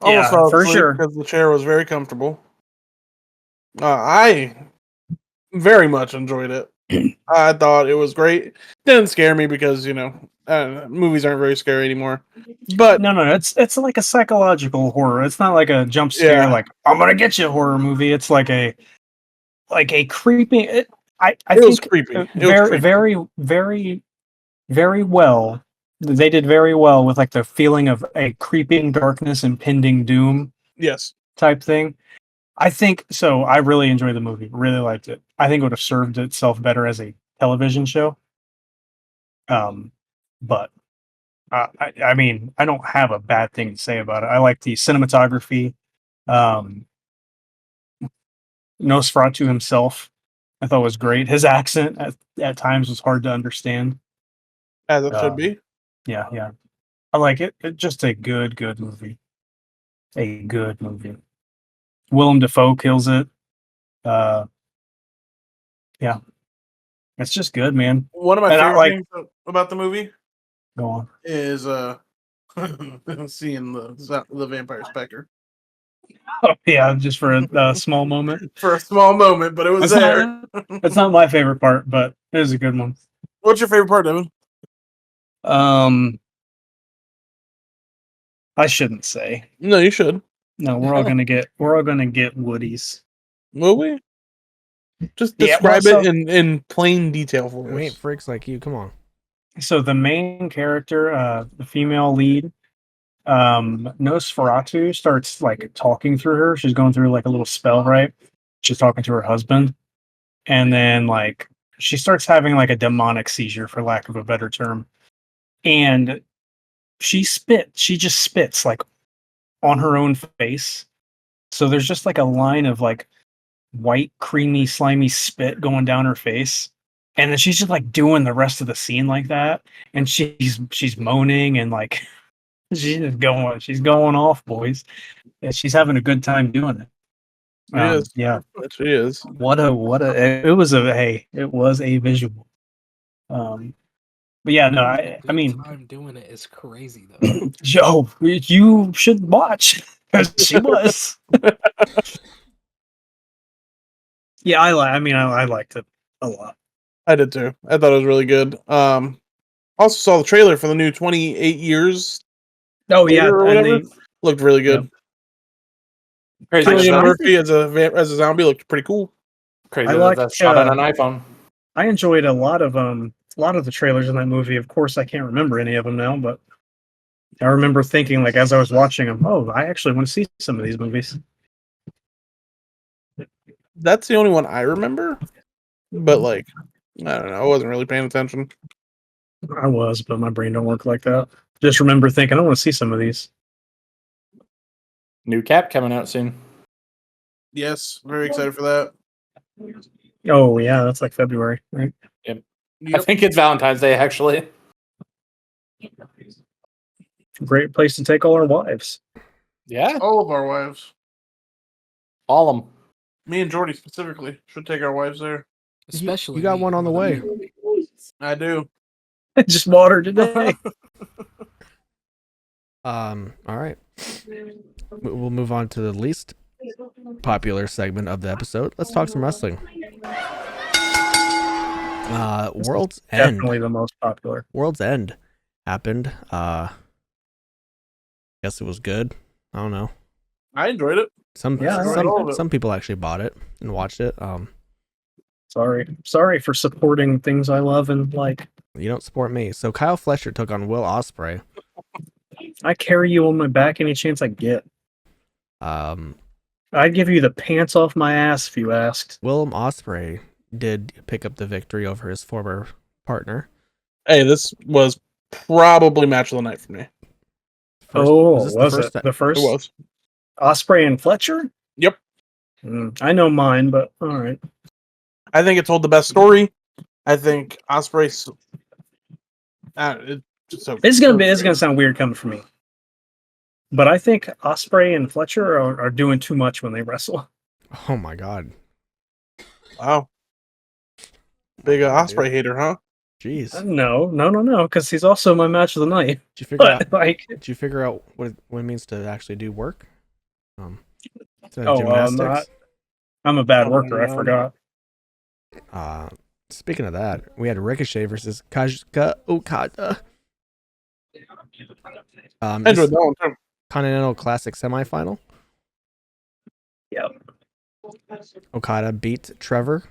Yeah, Almost fell for asleep sure. because the chair was very comfortable. I very much enjoyed it. I thought it was great. Didn't scare me because movies aren't very scary anymore. But No, it's like a psychological horror. It's not like a jump scare, Yeah. like I'm gonna get you horror movie. It's like a creeping. I it was think creepy. It was very, creepy. very, very, very well. They did very well with like the feeling of a creeping darkness, impending doom Yes. type thing. I think so. I really enjoyed the movie. Really liked it. I think it would have served itself better as a television show. But I mean, I don't have a bad thing to say about it. I like the cinematography. Nosferatu himself, I thought was great. His accent at times was hard to understand. As it should be. Yeah. I like it. It's just a good movie. A good movie. Willem Dafoe kills it. Yeah. It's just good, man. One of my And I favorite like- things about the movie Go on. is seeing the vampire specter Oh, yeah, just for a small moment. for a small moment, but it was there. It's not my favorite part, but it was a good one. What's your favorite part, Devin? I shouldn't say. No, you should. No, we're all gonna get Woodies. Will we? Just Yeah, describe well, it in plain detail for We ain't us. freaks like you. Come on. So the main character, the female lead, Nosferatu starts like talking through her. She's going through like a little spell, right? She's talking to her husband, and then like she starts having like a demonic seizure, for lack of a better term, and she just spits like on her own face. So there's just like a line of like white, creamy, slimy spit going down her face. And then she's just like doing the rest of the scene like that. And she's moaning and like she's going off, boys. And she's having a good time doing it. Yes. Yeah. She is. It was a visual. But yeah, no, I mean, time doing it is crazy though. Joe, you should watch. 'Cause she was. Yeah, I liked it a lot. I did too. I thought it was really good. Also saw the trailer for the new 28 years Oh yeah, or and whatever. Looked really good. Crazy. Cillian that- Murphy as a zombie looked pretty cool. Crazy. I that like, that's shot on an iPhone. I enjoyed a lot of the trailers in that movie. Of course, I can't remember any of them now, but I remember thinking like as I was watching them, oh, I actually want to see some of these movies. That's the only one I remember. But like, I don't know. I wasn't really paying attention. I was, but my brain don't work like that. Just remember thinking, I want to see some of these. New Cap coming out soon. Yes, very excited for that. Oh yeah, that's like February, right? I Yep. think it's Valentine's Day actually. Great place to take all our wives. Yeah, All of our wives. all of them. Me and Jordi specifically should take our wives there. Especially You got me. one on the way. I do. Just water today. All right. We'll move on to the least popular segment of the episode. Let's talk some wrestling. World's End. Definitely the most popular. World's End happened. Guess it was good. I don't know. I enjoyed it. Some Yeah, some people actually bought it and watched it. Sorry for supporting things I love and like. You don't support me. So Kyle Fletcher took on Will Ospreay. I carry you on my back any chance I get. Um, I'd give you the pants off my ass if you asked. Willem Ospreay did pick up the victory over his former partner. Hey, this was probably match of the night for me. Was Was this it the first? It was. Osprey and Fletcher? Yep. I know mine, but all right. I think it told the best story. I think Osprey's. It's gonna sound weird coming from me, but I think Osprey and Fletcher are doing too much when they wrestle. Oh my god. Wow. Big Osprey hater, huh? Jeez. No, because he's also my match of the night. Did you figure out? Like, Did you figure out what it means to actually do work? Gymnastics. I'm a bad worker. I forgot. Speaking of that, we had Ricochet versus Kazuchika Okada. I enjoyed that one too. Continental Classic semifinal. Yep. Okada beat Trevor.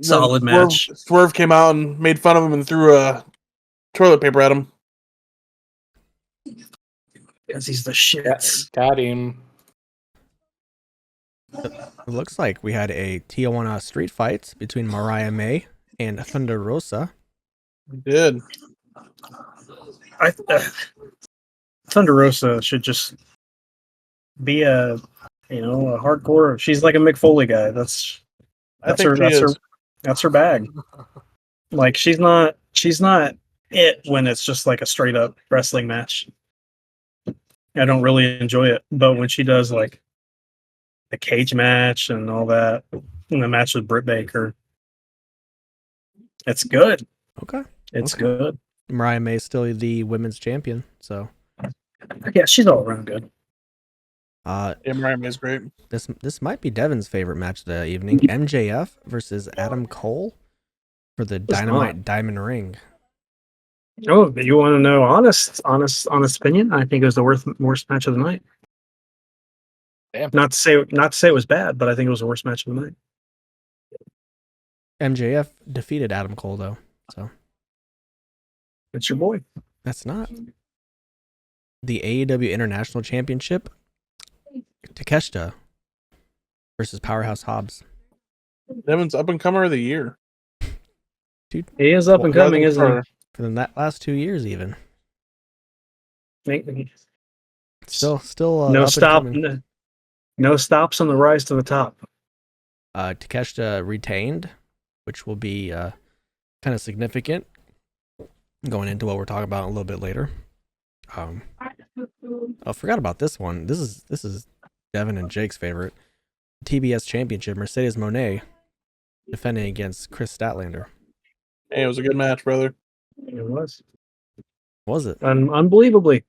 Solid match. Swerve came out and made fun of him and threw toilet paper at him. Because he's the shit. Got him. It looks like we had a Tijuana street fight between Mariah May and Thunder Rosa. We did. Thunder Rosa should just be a hardcore. She's like a Mick Foley guy. That's her bag. Like she's not it when it's just like a straight up wrestling match. I don't really enjoy it, but when she does like the cage match and all that, and the match with Britt Baker, it's good. Okay. It's good. Mariah May is still the women's champion, so yeah, she's all around good. Yeah, Mariah May is great. This might be Devin's favorite match of the evening. MJF versus Adam Cole for the Dynamite Diamond Ring. Oh, you want to know honest opinion? I think it was the worst match of the night. Damn. Not to say it was bad, but I think it was the worst match of the night. MJF defeated Adam Cole though, so It's your boy. that's not the AEW International Championship. Takeshita versus Powerhouse Hobbs. Devin's up and comer of the year. Dude, He is up and coming, isn't he? for the last 2 years even. Make- Still no up and stop. coming. No stops on the rise to the top. Takeshita retained, which will be kind of significant going into what we're talking about a little bit later. I forgot about this one. This is Devin and Jake's favorite. TBS Championship, Mercedes Moné defending against Chris Statlander. Hey, it was a good match, brother. It was. Was it? Unbelievably.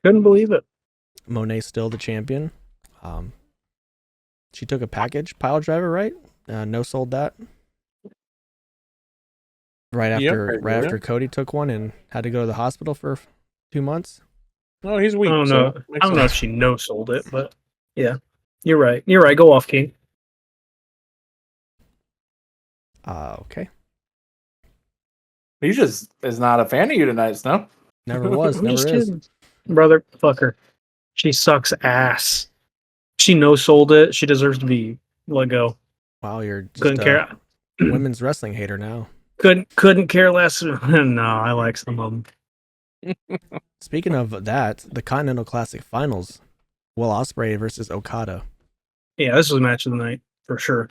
Couldn't believe it. Monet still the champion. She took a package pile driver, right? No sold that. Right after Cody took one and had to go to the hospital for 2 months. Oh, he's weak. I don't so know. I don't know if she no sold it, but yeah, you're right. You're right. Go off, King. Okay. He just is not a fan of you tonight, no? Never was. I'm Never just is. kidding. Brother, fuck her. She sucks ass. She no sold it. She deserves to be let go. Wow, you're just Couldn't care. women's wrestling hater now. Couldn't care less. No, I like some of them. Speaking of that, the Continental Classic Finals, Will Ospreay versus Okada. Yeah, this was a match of the night for sure.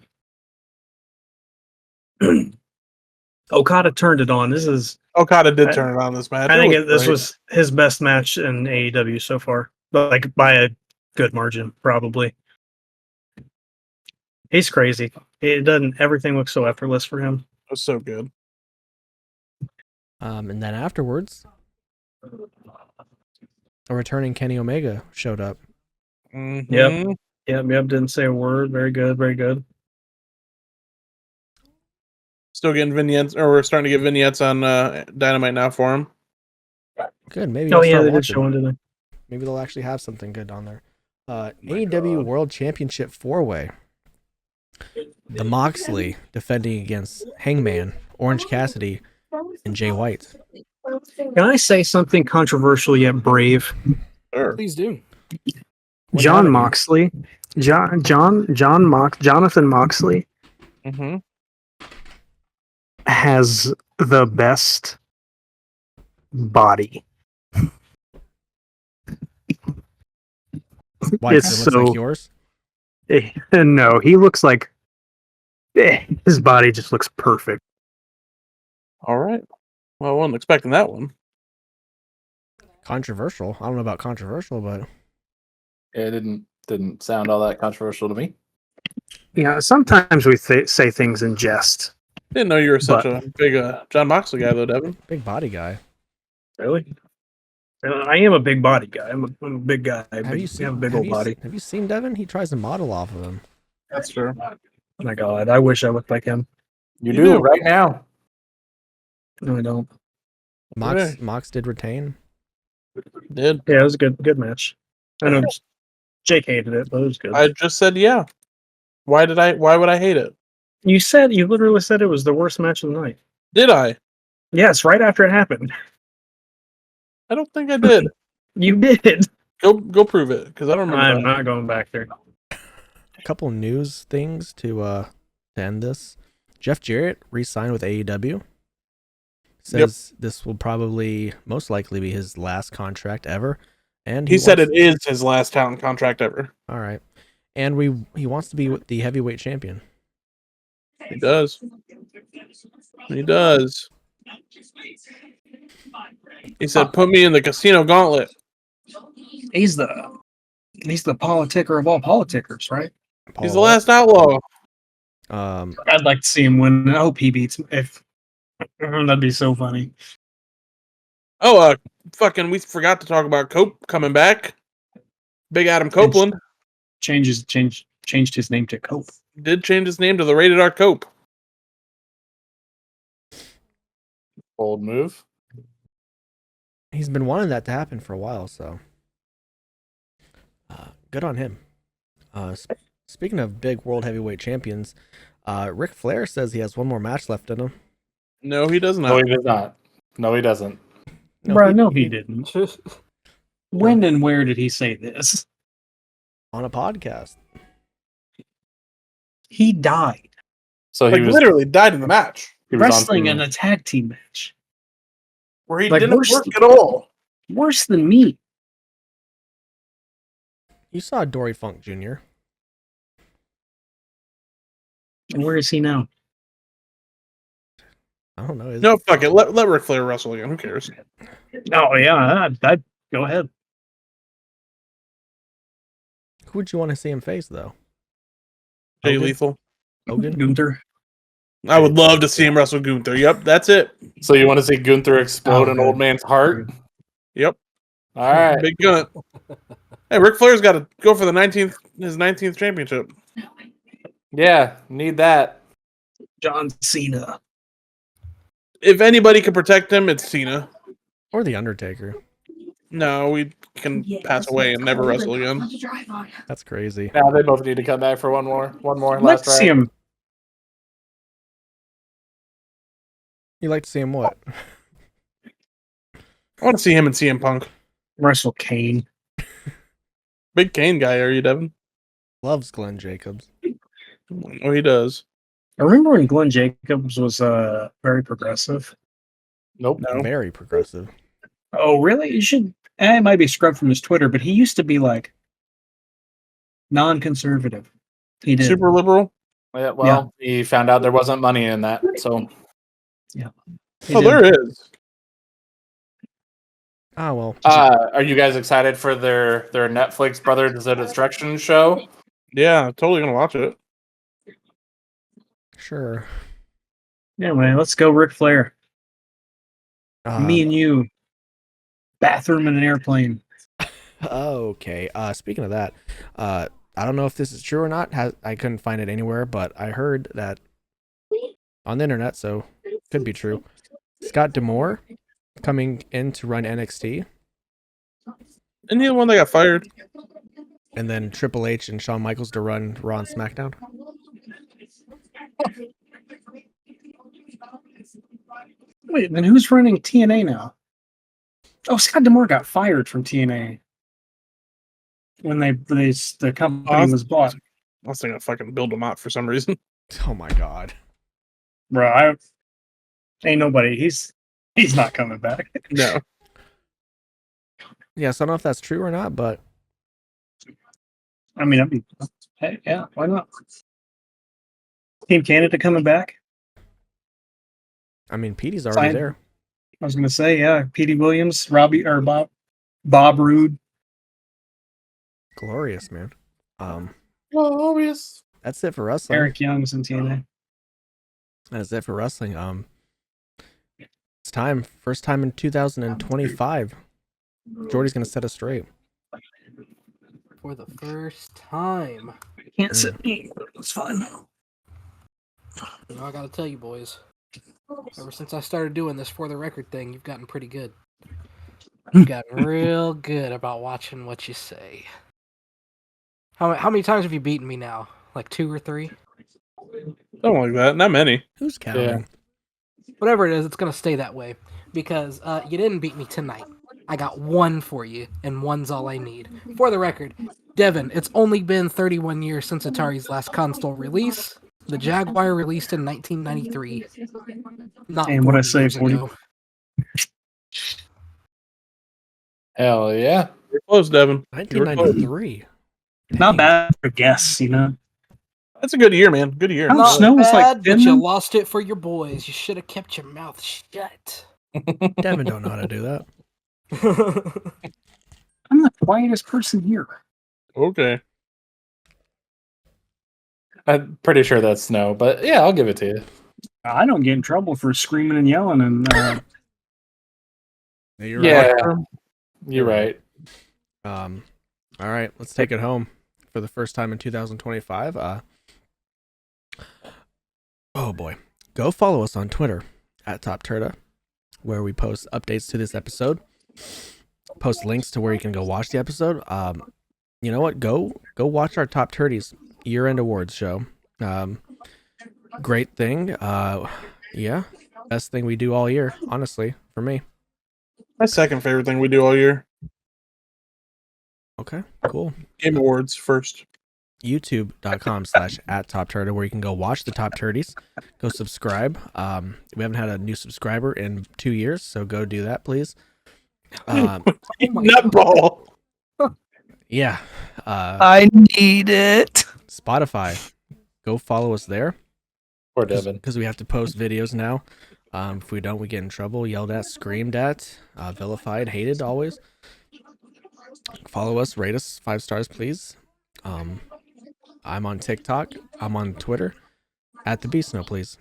Okada turned it on. Okada did turn it on this match. I think this was his best match in AEW so far, but like by a good margin, probably. He's crazy. Everything looks so effortless for him. It was so good. And then afterwards, a returning Kenny Omega showed up. Mm-hmm. Yep. Didn't say a word. Very good. Very good. Still getting vignettes, or we're starting to get vignettes on Dynamite now for him. Good. Maybe. Oh I'll yeah, start they did watching. show one today. Maybe they'll actually have something good on there. AEW World Championship 4-way. The Moxley defending against Hangman, Orange Cassidy, and Jay White. Can I say something controversial yet brave? Sure. Please do. What John happened? Moxley, Jonathan Moxley Mm-hmm. has the best body. Why? It's It looks so- like yours. No, he looks like his body just looks perfect. All right. Well, I wasn't expecting that one. Controversial. I don't know about controversial, but Yeah, it didn't sound all that controversial to me. Yeah, sometimes we say things in jest. Didn't know you were such But- a big John Moxley guy, though, Devin. big body guy. Really? I am a big body guy. I'm a big guy. I Have you have a big old body. Have you seen Devin? He tries to model off of him. That's true. Oh my God, I wish I looked like him. You You do do. right now. No, I don't. Mox did retain. Did. Yeah, it was a good match. I know Jake hated it, but it was good. I just said yeah. Why would I hate it? You literally said it was the worst match of the night. Did I? Yes, right after it happened. I don't think I did. You did. Go prove it, because I don't remember. I'm that. not going back there. A couple news things to end this. Jeff Jarrett re-signed with AEW. Says this will probably most likely be his last contract ever. And He said it is his last talent contract ever. All right. And he wants to be the heavyweight champion. He does. He does. He said, "Put me in the casino gauntlet." He's the politicker of all politickers, right? He's the last outlaw. I'd like to see him win. I hope he beats him. If that'd be so funny. Oh, fucking, we forgot to talk about Cope coming back. Big Adam Copeland Changed his name to Cope. did change his name to the Rated R Cope. Bold move. He's been wanting that to happen for a while, so good on him. Speaking of big world heavyweight champions, Ric Flair says he has one more match left in him. No, he does No, not. he does not. No, he doesn't. No, he didn't. When and where did he say this? On a podcast. He died So he Like, was literally died in the match he was on wrestling some- in a tag team match. where he Like, didn't worse- work at all. Worse than me. You saw Dory Funk Jr. And where is he now? I don't know. No, fuck it. Let Ric Flair wrestle again. Who cares? Oh yeah, I'd go ahead. Who would you want to see him face, though? Jay Hogan? Lethal. Hogan? Gunther. I would love to see him wrestle Gunther. Yep, that's it. So you want to see Gunther explode Oh, an good. old man's heart? Yep. All right. Big gun. Hey, Ric Flair's got to go for his 19th championship. Yeah, need that. John Cena. If anybody can protect him, it's Cena. Or The Undertaker. No, we can pass away and never wrestle again. That's crazy. Now they both need to come back for one more Let's last see ride. him. You like to see him what? I want to see him and CM Punk. Wrestle Kane. Big Kane guy, are you, Devin? Loves Glenn Jacobs. Oh, he does. I remember when Glenn Jacobs was very progressive. Nope. No. Very progressive. Oh, really? You should. It might be scrubbed from his Twitter, but he used to be like non-conservative. He did. Super liberal. Yeah, well, he found out there wasn't money in that, so He Oh, did. there is. Ah, well. are you guys excited for their Netflix Brothers of Destruction show? Yeah, totally gonna watch it. Sure. Anyway, let's go, Ric Flair. Me and you. Bathroom in an airplane. Okay. Speaking of that, I don't know if this is true or not. I couldn't find it anywhere, but I heard that on the internet, so could be true. Scott D'Amore coming in to run NXT. Isn't he the one that got fired? and then Triple H and Shawn Michaels to run Raw and SmackDown. Wait, then who's running TNA now? Oh, Scott D'Amore got fired from TNA when the company was bought. I was thinking of fucking Bill DeMott for some reason. Oh my god. Bro, ain't nobody. He's not coming back. No. Yeah, so I don't know if that's true or not, but I mean, hey, yeah, why not? Team Canada coming back. I mean, Petey's already Fine. there. I was gonna say, yeah, Petey Williams, Bob Roode. Glorious, man. Glorious. That's it for wrestling. Eric Young's in TNA. That's it for wrestling. It's time. First time in 2025. Jordy's gonna set us straight. For the first time. Can't sit me. It's fine. You know, I gotta tell you, boys. Ever since I started doing this for the record thing, you've gotten pretty good. You've gotten real good about watching what you say. How many times have you beaten me now? Like 2 or 3? Something like that. Not many. Who's counting? Whatever it is, it's gonna stay that way because you didn't beat me tonight. I got 1 for you, and 1's all I need. For the record, Devin, it's only been 31 years since Atari's last console release. The Jaguar released in 1993. Not And what I 40 say, years 40? ago. Hell yeah. You're close, Devin. You were close. 1993. Not bad for guess, you know. That's a good year, man. Good year. How Not snow was like bad, but 10 you months? lost it for your boys. You should have kept your mouth shut. Devin don't know how to do that. I'm the quietest person here. Okay. I'm pretty sure that's snow, but yeah, I'll give it to you. I don't get in trouble for screaming and yelling and You're Yeah, right. you're right. All right, let's take it home for the first time in 2025. Oh boy, go follow us on Twitter at TOPTERTA, where we post updates to this episode. Post links to where you can go watch the episode. You know what? Go watch our Top 30s year-end awards show. Great thing. Yeah, best thing we do all year, honestly, for me. My second favorite thing we do all year. Okay, cool. Game Awards first. YouTube.com/@TopTerta, where you can go watch the Top 30s. Go subscribe. We haven't had a new subscriber in 2 years, so go do that, please. Nutball. Yeah. I need it. Spotify. Go follow us there. Poor Devin. Because we have to post videos now. If we don't, we get in trouble, yelled at, screamed at, vilified, hated always. Follow us, rate us 5 stars, please. I'm on TikTok. I'm on Twitter. At the Beast Snow, please.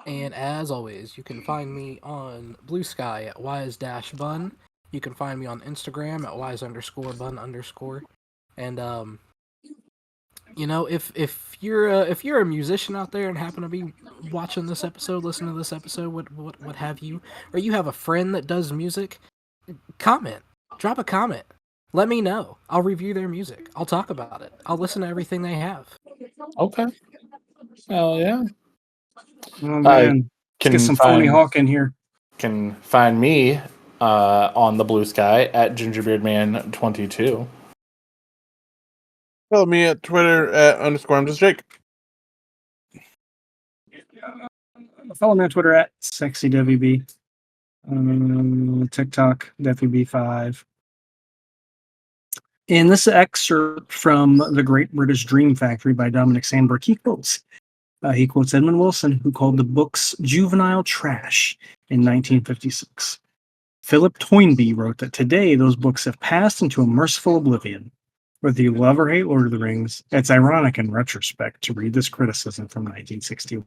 And as always, you can find me on Blue Sky at wise-bun. You can find me on Instagram at wise_bun_. And you know, if you're a musician out there and happen to be watching this episode, listening to this episode, what have you, or you have a friend that does music, comment, drop a comment, let me know. I'll review their music. I'll talk about it. I'll listen to everything they have. Okay. Hell yeah. Oh man, let's get some phony hawk in here. Can find me on the Blue Sky at gingerbeardman22. Follow me at Twitter at _I'm just Jake. Follow me on Twitter at sexydevb. TikTok devb5. In this excerpt from The Great British Dream Factory by Dominic Sandberg, he quotes Edmund Wilson, who called the books juvenile trash in 1956. Philip Toynbee wrote that today those books have passed into a merciful oblivion. Whether you love or hate Lord of the Rings, it's ironic in retrospect to read this criticism from 1961.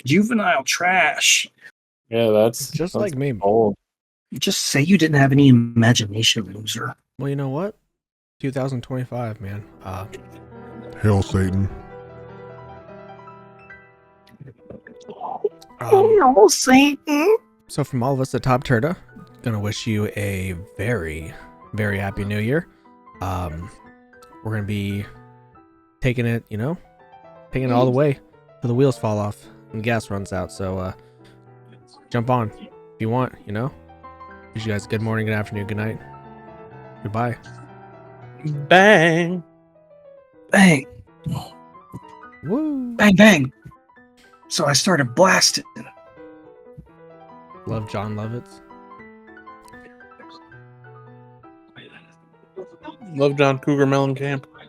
Juvenile trash. Yeah, that's Just like me. Old. Just say you didn't have any imagination, loser. Well, you know what? 2025, man. Hail Satan. Satan. So from all of us at Top Turda, gonna wish you a very, very happy New Year. We're gonna be taking it, taking it all the way till the wheels fall off and gas runs out. So jump on if you want. Wish you guys good morning, good afternoon, good night, goodbye. Bang. Bang, Woo! bang, bang. So I started blasting. Love John Lovitz. Love John Cougar Mellencamp.